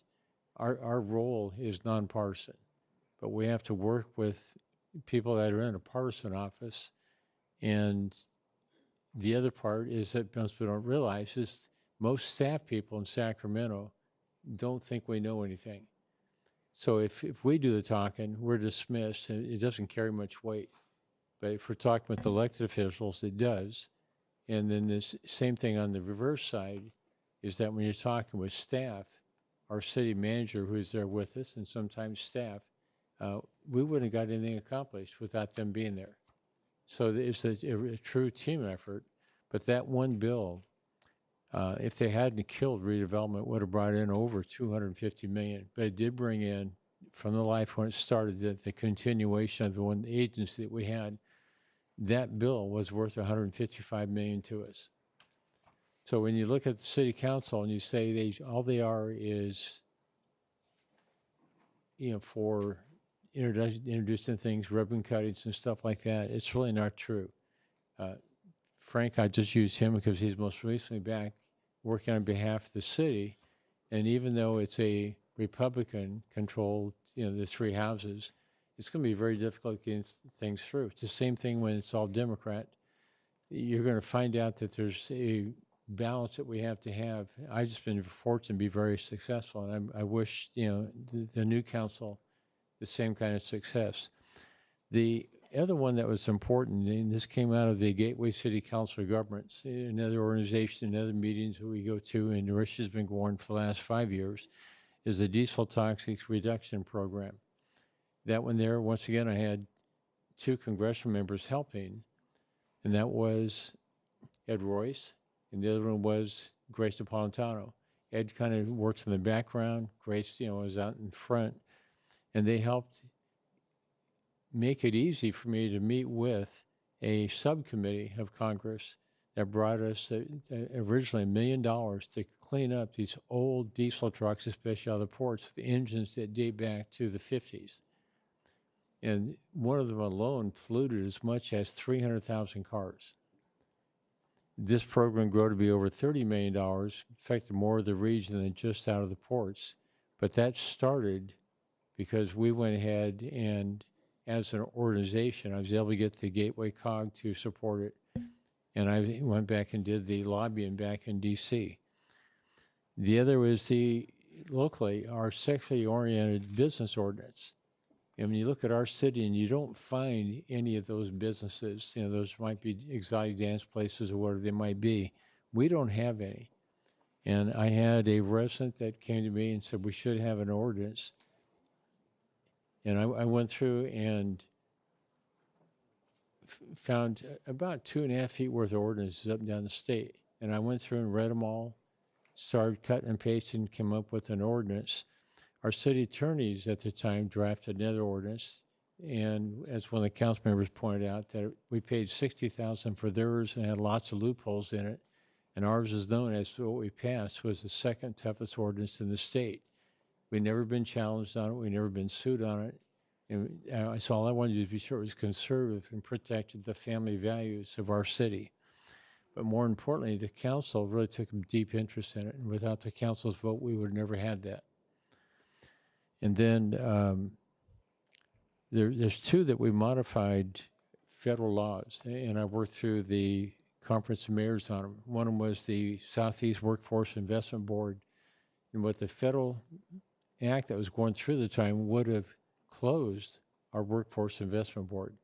our role is nonpartisan, but we have to work with people that are in a partisan office. And the other part is that most people don't realize is most staff people in Sacramento don't think we know anything. So if we do the talking, we're dismissed, and it doesn't carry much weight. But if we're talking with elected officials, it does. And then this same thing on the reverse side is that when you're talking with staff, our city manager who's there with us, and sometimes staff, we wouldn't have got anything accomplished without them being there. So it's a true team effort. But that one bill, if they hadn't killed redevelopment, would have brought in over $250 million. But it did bring in, from the life when it started, the continuation of the one agency that we had. That bill was worth $155 million to us. So when you look at the city council and you say all they are is, for introducing things, ribbon cuttings and stuff like that, it's really not true. Frank, I just used him because he's most recently back working on behalf of the city. And even though it's a Republican-controlled, the three houses, it's going to be very difficult getting things through. It's the same thing when it's all Democrat. You're going to find out that there's a balance that we have to have. I've just been fortunate to be very successful, and I wish the new council the same kind of success. The other one that was important, and this came out of the Gateway City Council of Governments, another organization, another meetings that we go to, and Rich has been going for the last 5 years, is the Diesel Toxics Reduction Program. That one there, once again, I had 2 congressional members helping, and that was Ed Royce, and the other one was Grace Napolitano. Ed kind of worked in the background. Grace, was out in front, and they helped make it easy for me to meet with a subcommittee of Congress that brought us originally $1 million to clean up these old diesel trucks, especially out of the ports, with engines that date back to the 50s. And one of them alone polluted as much as 300,000 cars. This program grew to be over $30 million, affected more of the region than just out of the ports. But that started because we went ahead and, as an organization, I was able to get the Gateway COG to support it. And I went back and did the lobbying back in D.C. The other was locally, our sexually oriented business ordinance. And when you look at our city and you don't find any of those businesses, those might be exotic dance places or whatever they might be, we don't have any. And I had a resident that came to me and said, we should have an ordinance. And I went through and found about 2.5 feet worth of ordinances up and down the state. And I went through and read them all, started cutting and pasting, came up with an ordinance. Our city attorneys at the time drafted another ordinance, and as one of the council members pointed out, that we paid $60,000 for theirs and had lots of loopholes in it, and ours is known as what we passed was the second toughest ordinance in the state. We'd never been challenged on it, we'd never been sued on it, and so all I wanted to do was be sure it was conservative and protected the family values of our city. But more importantly, the council really took a deep interest in it, and without the council's vote, we would have never had that. And then there's 2 that we modified federal laws, and I worked through the Conference of Mayors on them. One of them was the Southeast Workforce Investment Board, and what the federal act that was going through the time would have closed our Workforce Investment Board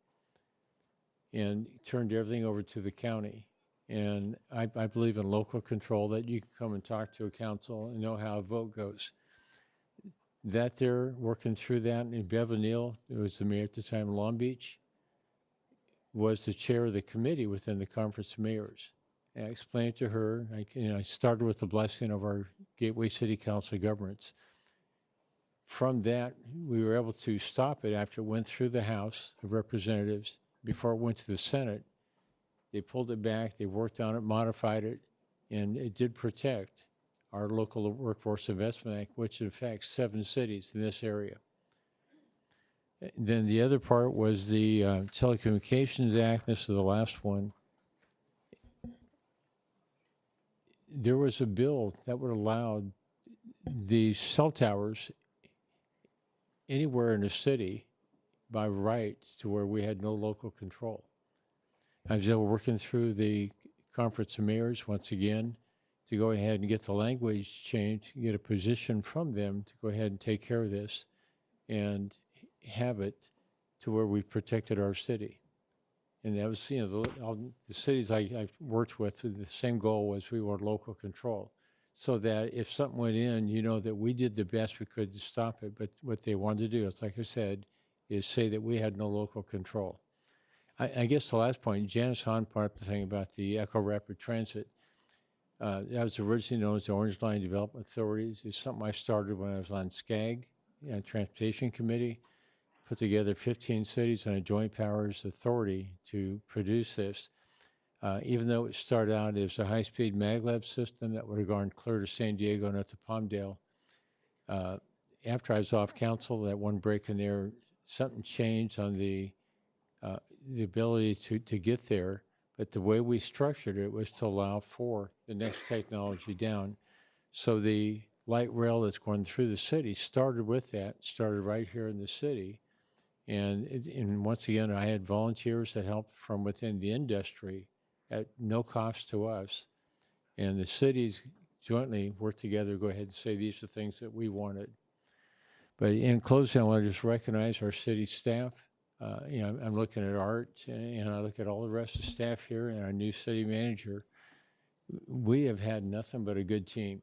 and turned everything over to the county. And I believe in local control, that you can come and talk to a council and know how a vote goes. That they're working through that, and Bev O'Neill, who was the mayor at the time in Long Beach, was the chair of the committee within the Conference of Mayors. And I explained to her, I started with the blessing of our Gateway City Council of Governments. From that, we were able to stop it after it went through the House of Representatives. Before it went to the Senate, they pulled it back, they worked on it, modified it, and it did protect our local Workforce Investment Act, which affects 7 cities in this area. Then the other part was the Telecommunications Act. This is the last one. There was a bill that would allow the cell towers anywhere in the city by right to where we had no local control. I was able, working through the Conference of Mayors once again, to go ahead and get the language changed, get a position from them to go ahead and take care of this and have it to where we protected our city. And that was, all the cities I worked with, the same goal was we want local control. So that if something went in, that we did the best we could to stop it. But what they wanted to do, it's like I said, is say that we had no local control. I guess the last point, Janice Hahn brought up the thing about the Echo Rapid Transit. That was originally known as the Orange Line Development Authorities. It's something I started when I was on SCAG, Transportation Committee, put together 15 cities on a joint powers authority to produce this. Even though it started out as a high-speed maglev system that would have gone clear to San Diego and up to Palmdale. After I was off council, that one break in there, something changed on the ability to get there. But the way we structured it was to allow for the next technology down. So the light rail that's going through the city started with that, started right here in the city. And once again, I had volunteers that helped from within the industry at no cost to us. And the cities jointly worked together to go ahead and say these are things that we wanted. But in closing, I want to just recognize our city staff. I'm looking at Art, and I look at all the rest of the staff here and our new city manager. We have had nothing but a good team.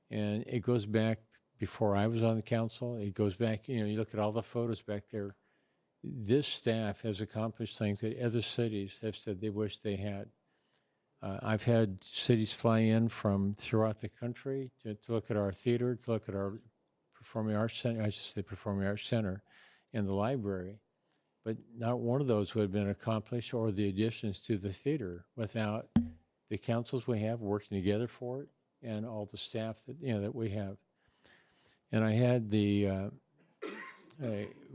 And it goes back before I was on the council. It goes back, you look at all the photos back there. This staff has accomplished things that other cities have said they wish they had. I've had cities fly in from throughout the country to look at our theater, to look at our Performing Arts Center, I should say Performing Arts Center, and the library. But not one of those would have been accomplished, or the additions to the theater, without the councils we have working together for it, and all the staff that that we have. And I had the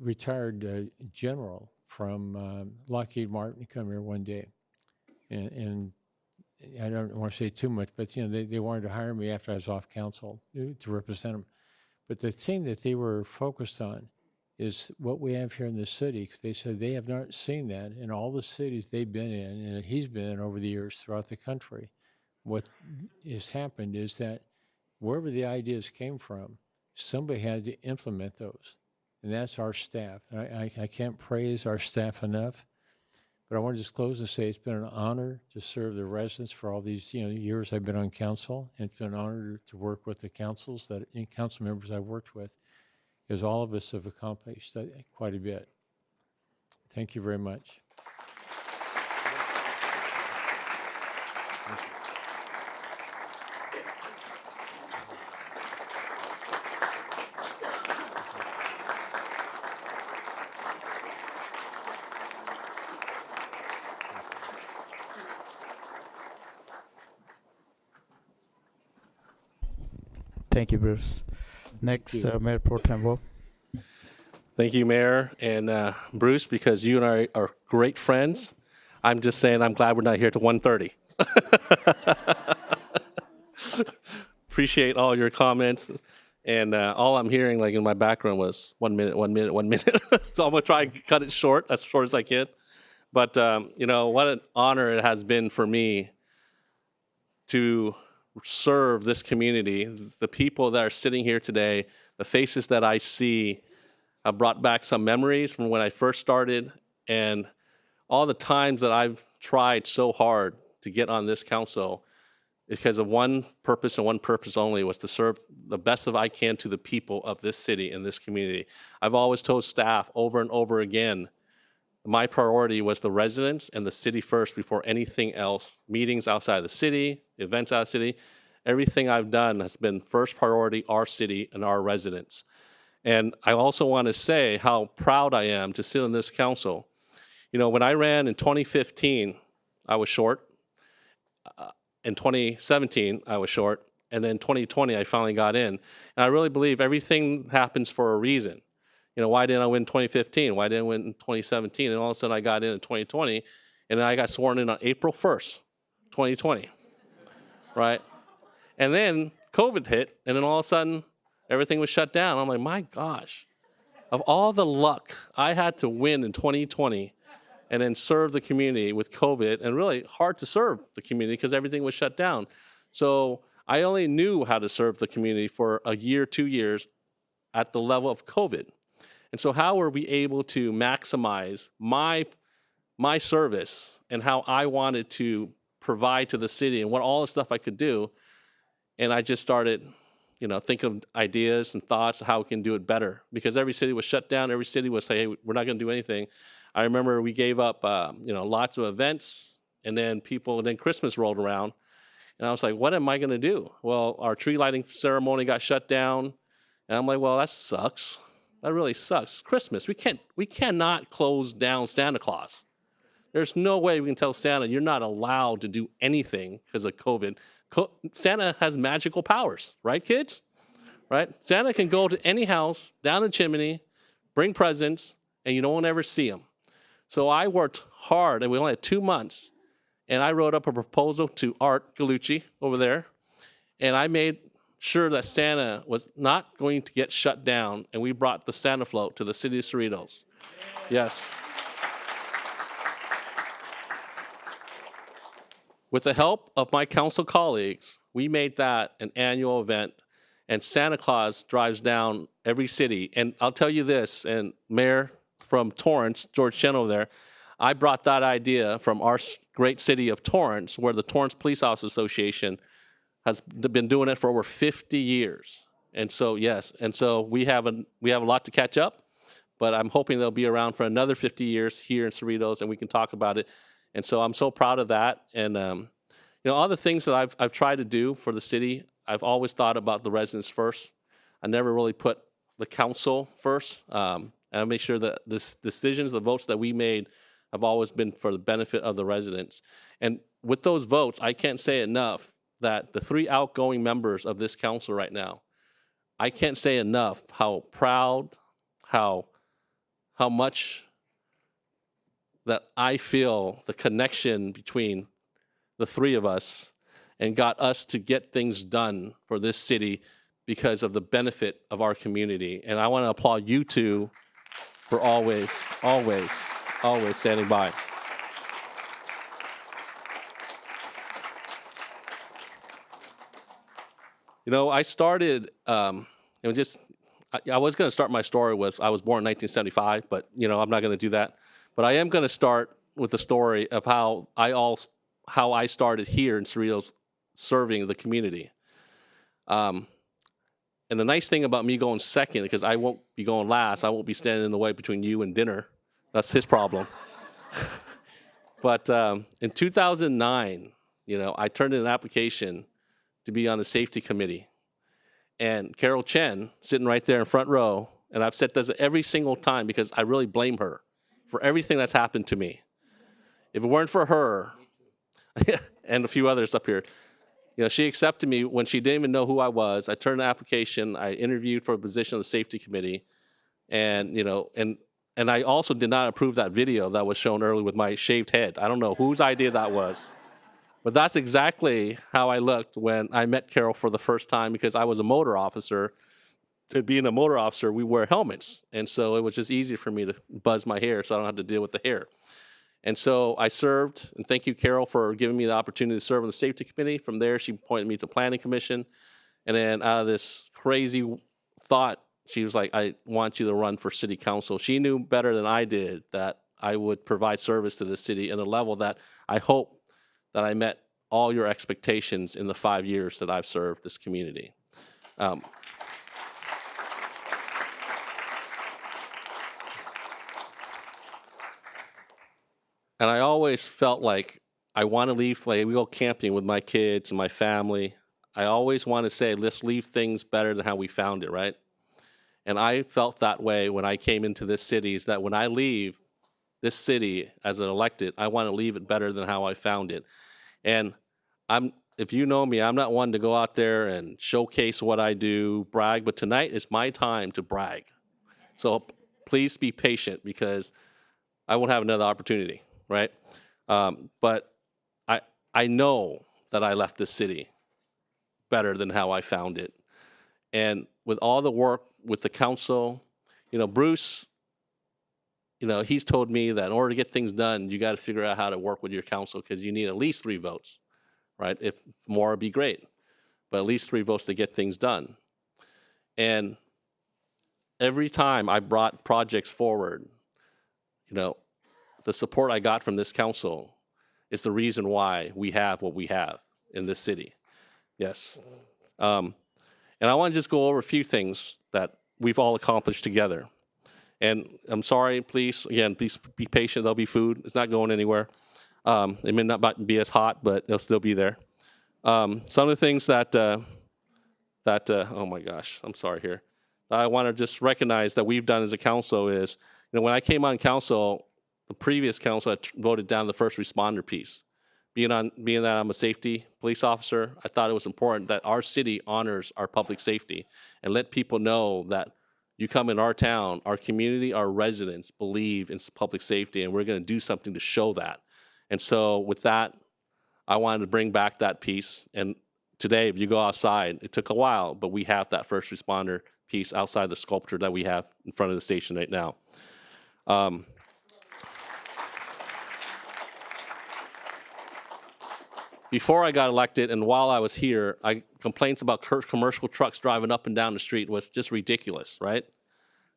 retired general from Lockheed Martin come here one day, and I don't want to say too much, but they wanted to hire me after I was off council to represent them. But the thing that they were focused on is what we have here in the city. 'Cause they said they have not seen that in all the cities they've been in, and he's been in over the years throughout the country. What has happened is that wherever the ideas came from, somebody had to implement those, and that's our staff. I can't praise our staff enough, but I want to just close and say it's been an honor to serve the residents for all these years I've been on council, and it's been an honor to work with the council members I've worked with, because all of us have accomplished quite a bit. Thank you very much. Thank you, Bruce. Next, Mayor Pro Tem Vo. Thank you, Mayor and Bruce, because you and I are great friends. I'm just saying I'm glad we're not here till 1:30. Appreciate all your comments. And all I'm hearing in my background was 1 minute, 1 minute, 1 minute. So I'm going to try and cut it short as I can. But, what an honor it has been for me to serve this community. The people that are sitting here today, the faces that I see, have brought back some memories from when I first started, and all the times that I've tried so hard to get on this council is because of one purpose and one purpose only, was to serve the best of I can to the people of this city and this community. I've always told staff over and over again, my priority was the residents and the city first before anything else. Meetings outside of the city, events out of the city, everything I've done has been first priority our city and our residents. And I also want to say how proud I am to sit on this council. When I ran in 2015, I was short. In 2017, I was short. And then 2020, I finally got in. And I really believe everything happens for a reason. Why didn't I win 2015? Why didn't I win in 2017? And all of a sudden I got in 2020, and then I got sworn in on April 1st, 2020, right? And then COVID hit, and then all of a sudden everything was shut down. I'm like, my gosh, of all the luck I had to win in 2020 and then serve the community with COVID, and really hard to serve the community because everything was shut down. So I only knew how to serve the community for a year, 2 years at the level of COVID. And so how were we able to maximize my service and how I wanted to provide to the city and what all the stuff I could do? And I just started, thinking of ideas and thoughts of how we can do it better, because every city was shut down. Every city was saying, hey, we're not going to do anything. I remember we gave up, lots of events, and then Christmas rolled around, and I was like, what am I going to do? Well, our tree lighting ceremony got shut down, and I'm like, well, that sucks. That really sucks. Christmas, we cannot close down Santa Claus. There's no way we can tell Santa you're not allowed to do anything because of COVID. Santa has magical powers, right, kids? Right? Santa can go to any house, down the chimney, bring presents, and you don't ever see him. So I worked hard, and we only had 2 months, and I wrote up a proposal to Art Galucci over there, and I made sure that Santa was not going to get shut down, and we brought the Santa float to the city of Cerritos. Yes. With the help of my council colleagues, we made that an annual event, and Santa Claus drives down every city. And I'll tell you this, and Mayor from Torrance, George Chen over there, I brought that idea from our great city of Torrance, where the Torrance Police Officers Association has been doing it for over 50 years. And so, yes, and so we have a lot to catch up, but I'm hoping they'll be around for another 50 years here in Cerritos, and we can talk about it. And so I'm so proud of that. And all the things that I've tried to do for the city, I've always thought about the residents first. I never really put the council first. And I make sure that the decisions, the votes that we made, have always been for the benefit of the residents. And with those votes, I can't say enough that the 3 outgoing members of this council right now, I can't say enough how proud, how much that I feel the connection between the 3 of us and got us to get things done for this city because of the benefit of our community. And I want to applaud you two for always, always, always standing by. I started, I was going to start my story with, I was born in 1975, but, I'm not going to do that. But I am going to start with the story of how I started here in Cerritos serving the community. And the nice thing about me going second, because I won't be going last, I won't be standing in the way between you and dinner. That's his problem. But in 2009, I turned in an application to be on the safety committee. And Carol Chen, sitting right there in front row, and I've said this every single time because I really blame her for everything that's happened to me. If it weren't for her, and a few others up here, she accepted me when she didn't even know who I was. I turned the application, I interviewed for a position on the safety committee, and I also did not approve that video that was shown earlier with my shaved head. I don't know whose idea that was. But that's exactly how I looked when I met Carol for the first time, because I was a motor officer. To being a motor officer, we wear helmets. And so it was just easy for me to buzz my hair so I don't have to deal with the hair. And so I served, and thank you, Carol, for giving me the opportunity to serve on the safety committee. From there, she appointed me to planning commission. And then out of this crazy thought, she was like, I want you to run for city council. She knew better than I did that I would provide service to the city at a level that I hope that I met all your expectations in the 5 years that I've served this community. And I always felt like I want to leave, like we go camping with my kids and my family. I always want to say, let's leave things better than how we found it, right? And I felt that way when I came into this city, is that when I leave this city as an elected, I want to leave it better than how I found it. And if you know me, I'm not one to go out there and showcase what I do, brag, but tonight is my time to brag. So please be patient, because I won't have another opportunity, right? But I know that I left this city better than how I found it. And with all the work with the council, Bruce, he's told me that in order to get things done, you got to figure out how to work with your council, because you need at least 3 votes, right? If more would be great, but at least 3 votes to get things done. And every time I brought projects forward, the support I got from this council is the reason why we have what we have in this city. Yes. And I want to just go over a few things that we've all accomplished together. And I'm sorry, please be patient. There'll be food. It's not going anywhere. It may not be as hot, but it'll still be there. Some of the things that oh my gosh, I'm sorry here. I want to just recognize that we've done as a council is, when I came on council, the previous council had voted down the first responder piece. Being that I'm a safety police officer, I thought it was important that our city honors our public safety and let people know that you come in our town, our community, our residents believe in public safety, and we're going to do something to show that. And so with that, I wanted to bring back that piece. And today, if you go outside, it took a while, but we have that first responder piece outside the sculpture that we have in front of the station right now. Before I got elected and while I was here, complaints about commercial trucks driving up and down the street was just ridiculous, right?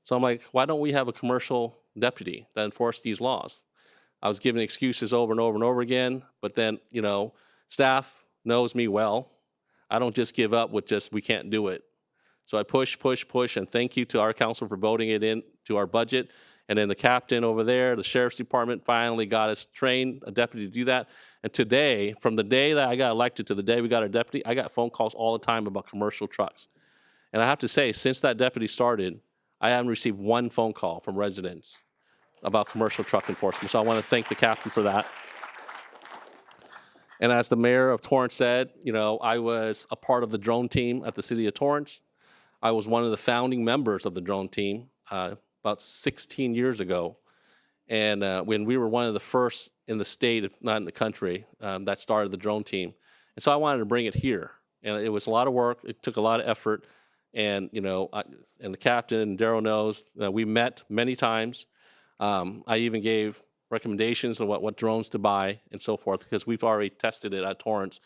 So I'm like, why don't we have a commercial deputy that enforce these laws? I was given excuses over and over and over again, but then, you know, staff knows me well. I don't just give up with just, we can't do it. So I push, and thank you to our council for voting it in to our budget. And then the captain over there, the sheriff's department finally got us trained, a deputy to do that. And today, from the day that I got elected to the day we got our deputy, I got phone calls all the time about commercial trucks. And I have to say, since that deputy started, I haven't received one phone call from residents about commercial truck enforcement. So I want to thank the captain for that. And as the mayor of Torrance said, you know, I was a part of the drone team at the city of Torrance. I was one of the founding members of the drone team about 16 years ago. And when we were one of the first in the state, if not in the country, that started the drone team. And so I wanted to bring it here. And it was a lot of work. It took a lot of effort. And, you know, and the captain and Daryl knows that we met many times. I even gave recommendations on what drones to buy and so forth, because we've already tested it at Torrance.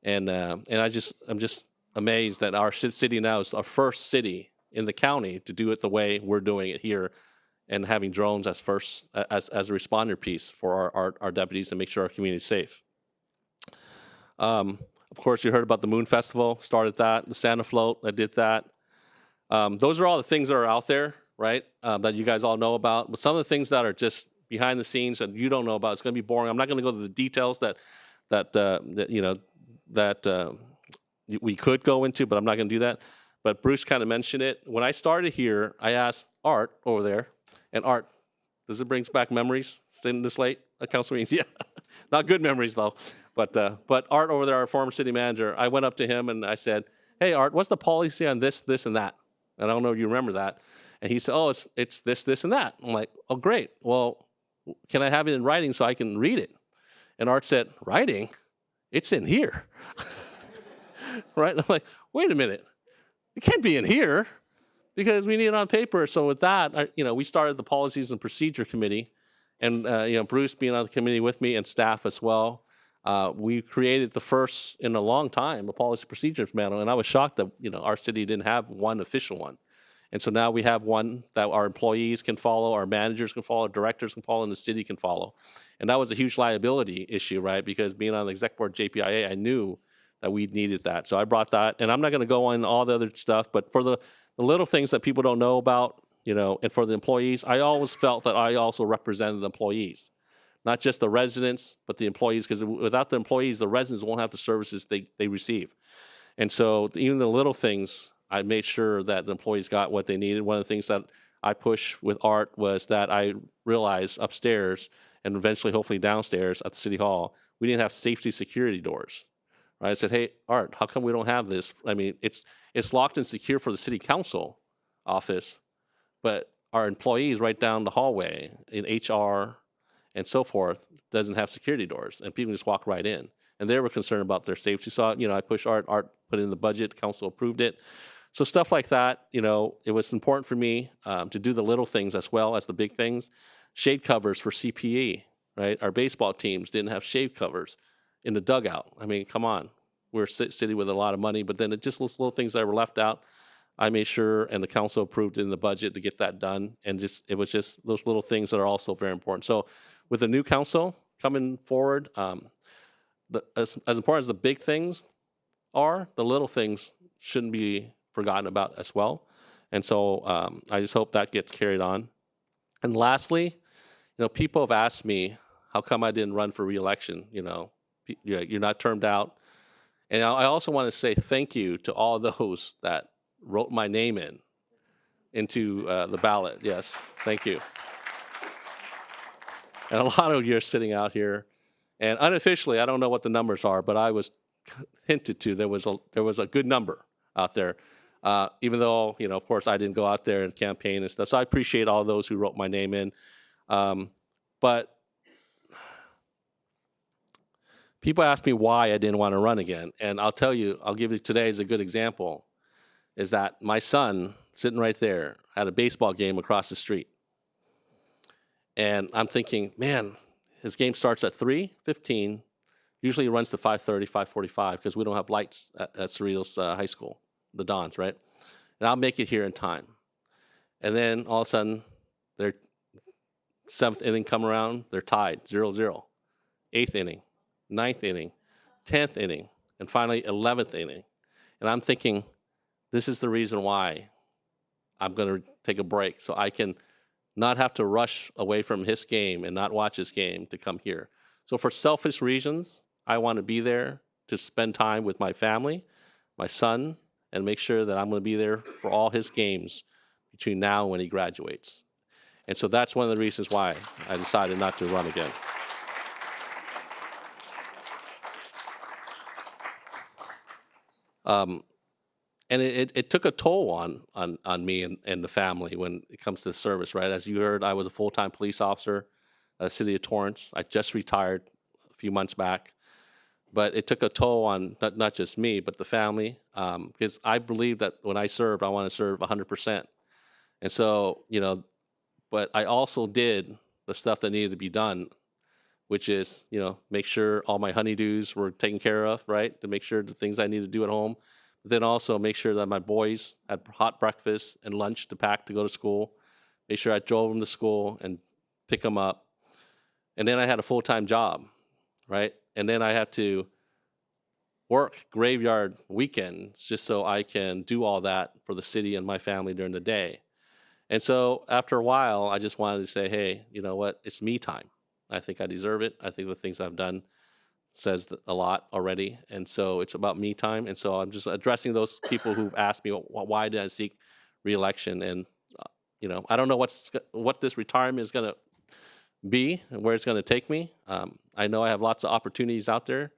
And I'm just amazed that our city now is our first city in the county to do it the way we're doing it here, and having drones as a responder piece for our deputies and make sure our community is safe. Of course, you heard about the Moon Festival, started that, the Santa Float, I did that. Those are all the things that are out there, right, that you guys all know about. But some of the things that are just behind the scenes that you don't know about, it's going to be boring. I'm not going to go to the details that we could go into, but I'm not going to do that. But Bruce kind of mentioned it. When I started here, I asked Art over there, and Art, does it bring back memories staying this late at council meetings? Yeah, not good memories though. But Art over there, our former city manager, I went up to him and I said, hey Art, what's the policy on this, this, and that? And I don't know if you remember that. And he said, oh, it's this, this, and that. I'm like, oh, great. Well, can I have it in writing so I can read it? And Art said, writing? It's in here. Right? And I'm like, wait a minute. It can't be in here because we need it on paper. So with that, we started the Policies and Procedure Committee, and Bruce being on the committee with me and staff as well. We created the first in a long time a policy procedures manual, and I was shocked that our city didn't have one official one. And so now we have one that our employees can follow, our managers can follow, our directors can follow, and the city can follow. And that was a huge liability issue, right? Because being on the exec board JPIA, I knew that we needed that. So I brought that, and I'm not going to go on all the other stuff, but for the little things that people don't know about, and for the employees, I always felt that I also represented the employees, not just the residents, but the employees, because without the employees, the residents won't have the services they receive. And so even the little things, I made sure that the employees got what they needed. One of the things that I pushed with Art was that I realized upstairs and eventually hopefully downstairs at the city hall, we didn't have safety security doors. Right? I said, hey, Art, how come we don't have this? I mean, it's locked and secure for the city council office, but our employees right down the hallway in HR and so forth doesn't have security doors, and people just walk right in. And they were concerned about their safety. So, I pushed Art put it in the budget, council approved it. So stuff like that, it was important for me to do the little things as well as the big things. Shade covers for CPE, right? Our baseball teams didn't have shade covers in the dugout. I mean, come on. We're a city with a lot of money, but then it just those little things that were left out, I made sure, and the council approved it in the budget to get that done. And it was just those little things that are also very important. So with the new council coming forward, as important as the big things are, the little things shouldn't be forgotten about as well. And so I just hope that gets carried on. And lastly, people have asked me, how come I didn't run for re-election? You're not termed out. And I also want to say thank you to all those that wrote my name into the ballot. Yes, thank you. And a lot of you are sitting out here. And unofficially, I don't know what the numbers are, but I was hinted to there was a good number out there. Even though, of course, I didn't go out there and campaign and stuff. So I appreciate all those who wrote my name in. But People ask me why I didn't want to run again. And I'll tell you, I'll give you today as a good example, is that my son, sitting right there, had a baseball game across the street. And I'm thinking, man, his game starts at 3:15. Usually it runs to 5:30, 5:45, because we don't have lights at Cerritos High School, the Dons, right? And I'll make it here in time. And then all of a sudden, their 7th inning come around, they're tied, 0-0. 8th inning, 9th inning, 10th inning, and finally 11th inning. And I'm thinking, this is the reason why I'm going to take a break, so I can not have to rush away from his game and not watch his game to come here. So for selfish reasons, I want to be there to spend time with my family, my son, and make sure that I'm going to be there for all his games between now and when he graduates. And so that's one of the reasons why I decided not to run again. And it took a toll on me and the family when it comes to service, right? As you heard, I was a full-time police officer at the city of Torrance. I just retired a few months back. But it took a toll on not just me, but the family, because I believe that when I served, I want to serve 100%. And so, but I also did the stuff that needed to be done, which is, make sure all my honeydews were taken care of, right? To make sure the things I needed to do at home. But then also make sure that my boys had hot breakfast and lunch to pack to go to school. Make sure I drove them to school and pick them up. And then I had a full-time job, right? And then I had to work graveyard weekends just so I can do all that for the city and my family during the day. And so after a while, I just wanted to say, hey, you know what? It's me time. I think I deserve it. I think the things I've done says a lot already. And so it's about me time. And so I'm just addressing those people who've asked me, why did I seek reelection? And, I don't know what this retirement is going to be and where it's going to take me. I know I have lots of opportunities out there.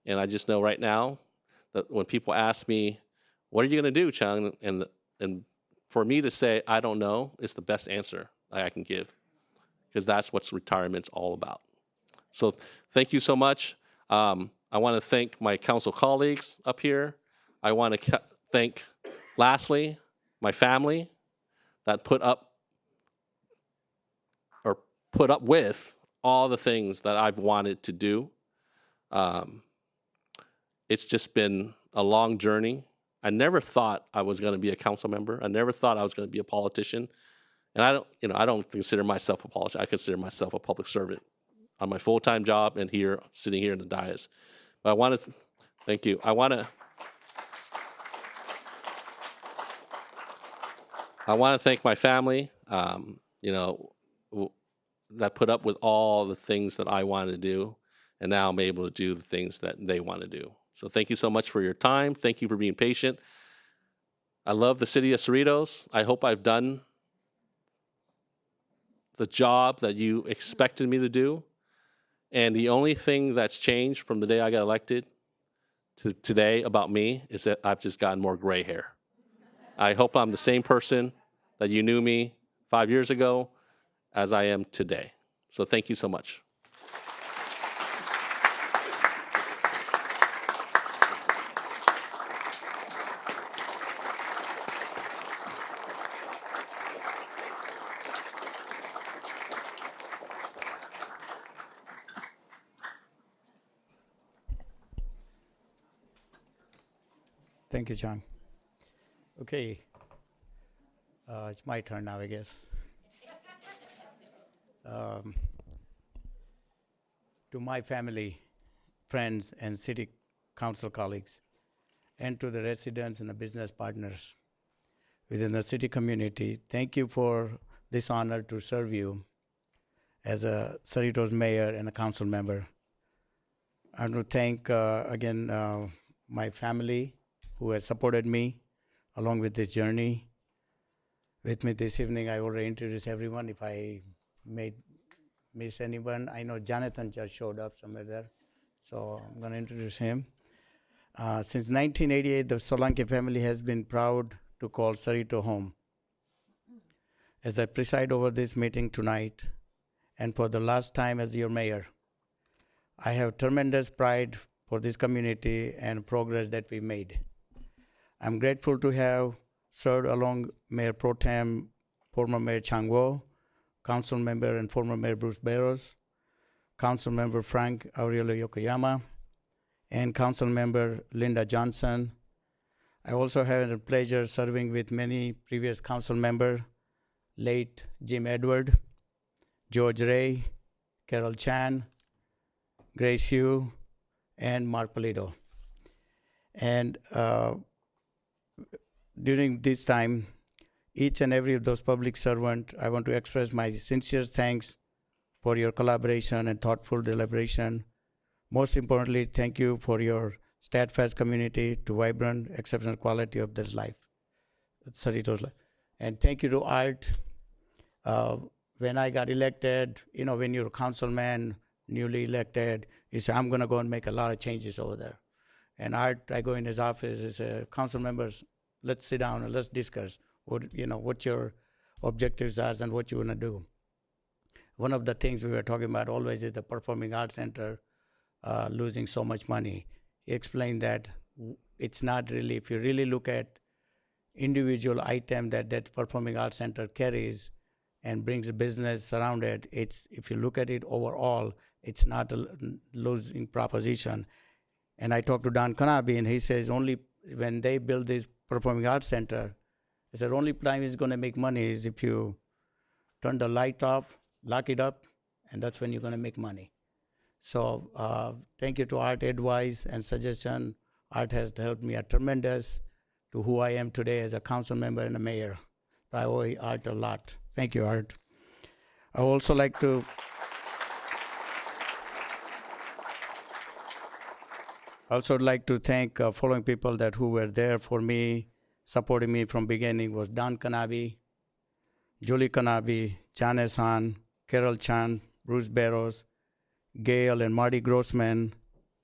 And I just know right now that when people ask me, what are you going to do, Chung? And for me to say, I don't know, is the best answer I can give, because that's what retirement's all about. So thank you so much. I want to thank my council colleagues up here. I want to thank, lastly, my family that put up with all the things that I've wanted to do. It's just been a long journey. I never thought I was going to be a council member. I never thought I was going to be a politician. And I don't consider myself a politician. I consider myself a public servant on my full-time job and here, sitting here in the dais. But I want to thank you. I want to thank my family, that put up with all the things that I wanted to do, and now I'm able to do the things that they want to do. So thank you so much for your time. Thank you for being patient. I love the city of Cerritos. I hope I've done the job that you expected me to do. And the only thing that's changed from the day I got elected to today about me is that I've just gotten more gray hair. I hope I'm the same person that you knew me 5 years ago as I am today. So thank you so much. Thank you, John. Okay, it's my turn now, I guess. To my family, friends, and city council colleagues, and to the residents and the business partners within the city community, thank you for this honor to serve you as a Cerritos mayor and a council member. I want to thank again my family who has supported me along with this journey. With me this evening, I already introduced everyone. If I miss anyone, I know Jonathan just showed up somewhere there, so I'm going to introduce him. Since 1988, the Solanke family has been proud to call Cerritos home. As I preside over this meeting tonight, and for the last time as your mayor, I have tremendous pride for this community and progress that we made. I'm grateful to have served along Mayor Pro Tem, former Mayor Chang Wo, Council Member and former Mayor Bruce Barrows, Council Member Frank Aurelio Yokoyama, and Council Member Linda Johnson. I also had the pleasure serving with many previous council members, late Jim Edward, George Ray, Carol Chan, Grace Hugh, and Mark Polito. And during this time, each and every of those public servants, I want to express my sincere thanks for your collaboration and thoughtful deliberation. Most importantly, thank you for your steadfast community to vibrant, exceptional quality of this life, Cerritos life. And thank you to Art. When I got elected, you know, when you're a councilman, newly elected, he said, I'm gonna go and make a lot of changes over there. And Art, I go in his office, he said, council members, let's sit down and let's discuss what your objectives are and what you wanna do. One of the things we were talking about always is the Performing Arts Center losing so much money. He explained that it's not really, if you really look at individual item that Performing Arts Center carries and brings a business around it, if you look at it overall, it's not a losing proposition. And I talked to Don Kanabi, and he says only when they build this Performing Arts Center, he said only time it's going to make money is if you turn the light off, lock it up, and that's when you're going to make money. So thank you to Art advice and suggestion. Art has helped me a tremendous to who I am today as a council member and a mayor. I owe Art a lot. Thank you, Art. I would also like to thank following people who were there for me, supporting me from beginning was Don Kanabi, Julie Kanabi, Janice Han, Carol Chan, Bruce Barrows, Gail and Marty Grossman,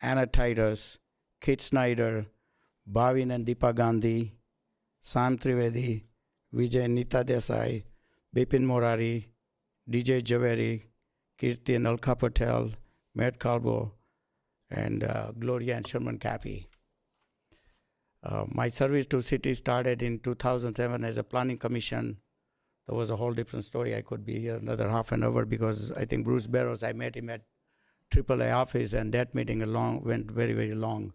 Anna Titus, Kate Snyder, Bhavin and Deepa Gandhi, Sam Trivedi, Vijay Nita Desai, Bipin Morari, DJ Javeri, Kirti and Alka Patel, Matt Calvo, and Gloria and Sherman Cappy. My service to city started in 2007 as a planning commission. That was a whole different story. I could be here another half an hour because I think Bruce Barrows, I met him at AAA office, and that meeting went very, very long.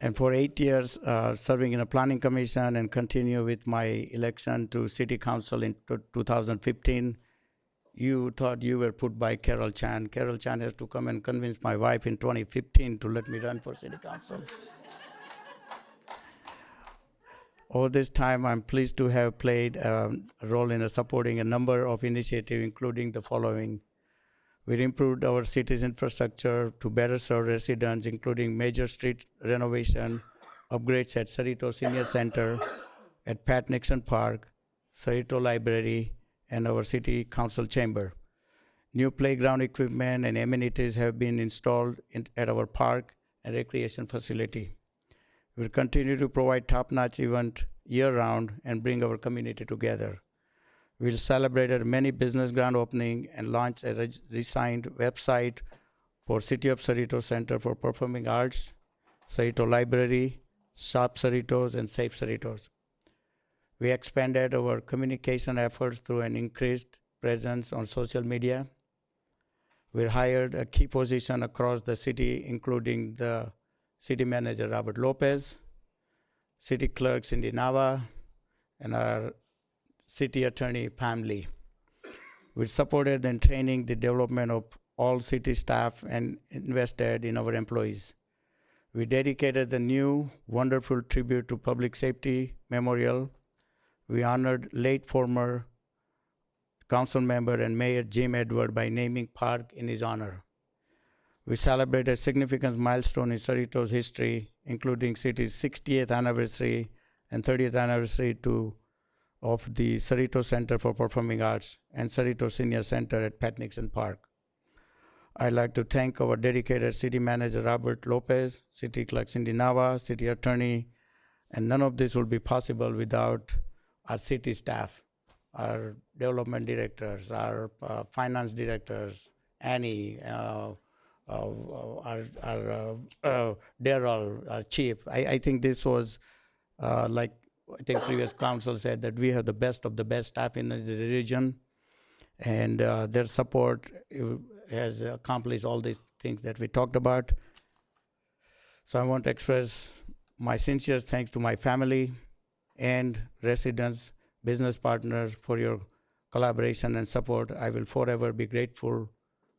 And for 8 years, serving in a planning commission and continue with my election to city council in 2015. You thought you were put by Carol Chan. Carol Chan has to come and convince my wife in 2015 to let me run for city council. Over this time, I'm pleased to have played a role in supporting a number of initiatives, including the following. We improved our city's infrastructure to better serve residents, including major street renovation, upgrades at Cerritos Senior Center, at Pat Nixon Park, Cerrito Library, and our city council chamber. New playground equipment and amenities have been installed at our park and recreation facility. We'll continue to provide top-notch event year-round and bring our community together. We'll celebrate many business grand opening and launch a resigned website for City of Cerritos Center for Performing Arts, Cerrito Library, Shop Cerritos, and Safe Cerritos. We expanded our communication efforts through an increased presence on social media. We hired a key position across the city, including the city manager, Robert Lopez, city clerk, Cindy Nava, and our city attorney, Pam Lee. We supported and training the development of all city staff and invested in our employees. We dedicated the new wonderful tribute to public safety memorial. We honored late former council member and Mayor Jim Edward by naming park in his honor. We celebrated significant milestone in Cerritos history, including city's 60th anniversary and 30th anniversary of the Cerritos Center for Performing Arts and Cerritos Senior Center at Pat Nixon Park. I'd like to thank our dedicated city manager, Robert Lopez, city clerk, Cindy Nava, city attorney, and none of this would be possible without our city staff. our development directors, our finance directors, Annie, Daryl, our chief. I think this was like I think previous council said that we have the best of the best staff in the region, and their support has accomplished all these things that we talked about. So I want to express my sincere thanks to my family and residents, business partners for your collaboration and support. I will forever be grateful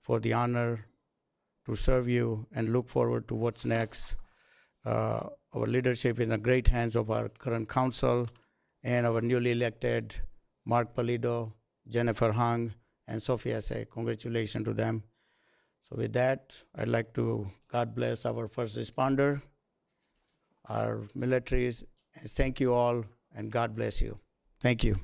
for the honor to serve you and look forward to what's next. Our leadership is in the great hands of our current council and our newly elected Mark Polido, Jennifer Hung, and Sophia Say. Congratulations to them. So with that, I'd like to God bless our first responder, our militaries, and thank you all, and God bless you. Thank you.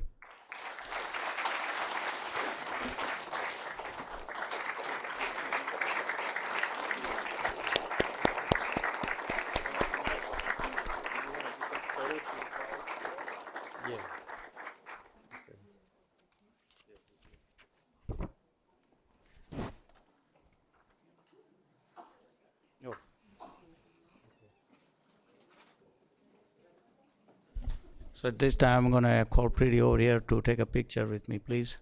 So at this time, I'm going to call Preeti over here to take a picture with me, please.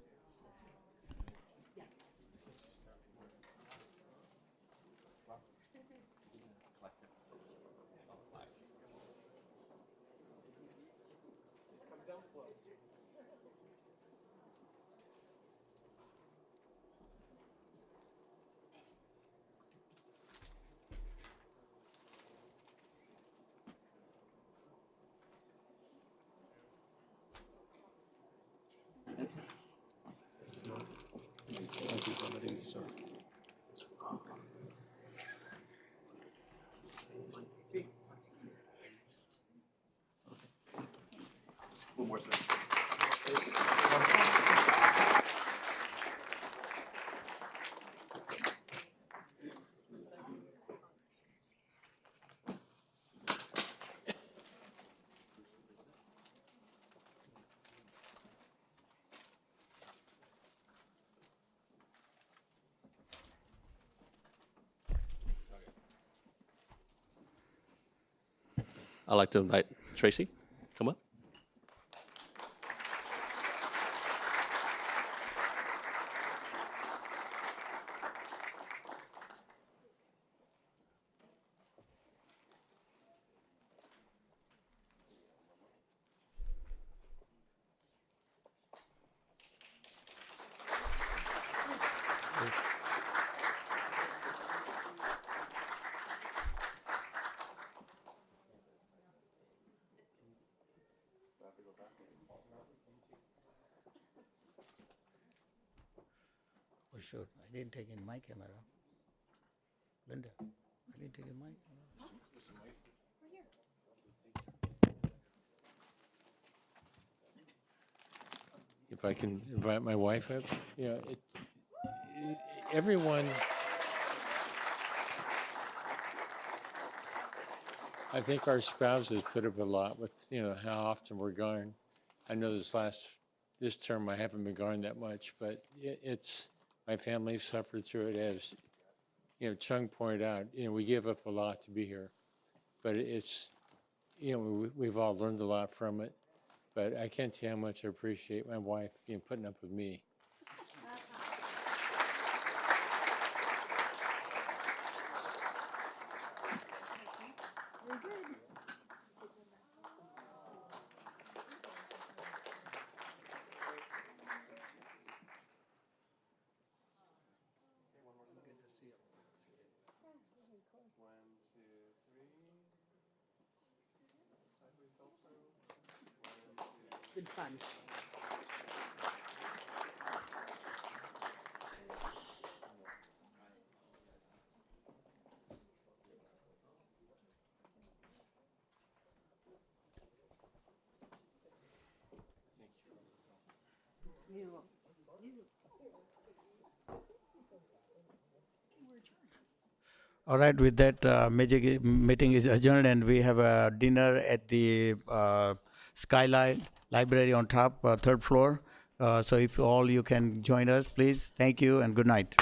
Thank you for letting me, sir. One more second. I'd like to invite Tracy. Come up. Oh, sure. I didn't take in my camera. Linda, I didn't take in my camera. If I can invite my wife up, you know, everyone, I think our spouses put up a lot with, you know, how often we're gone. I know this term I haven't been gone that much, but it's, my family suffered through it as, you know, Chung pointed out, you know, we give up a lot to be here, but it's, you know, we've all learned a lot from it. But I can't tell you how much I appreciate my wife, you know, putting up with me. Good fun. All right, with that, meeting is adjourned, and we have a dinner at the Skylight Library on top, third floor. So if all you can join us, please. Thank you and good night.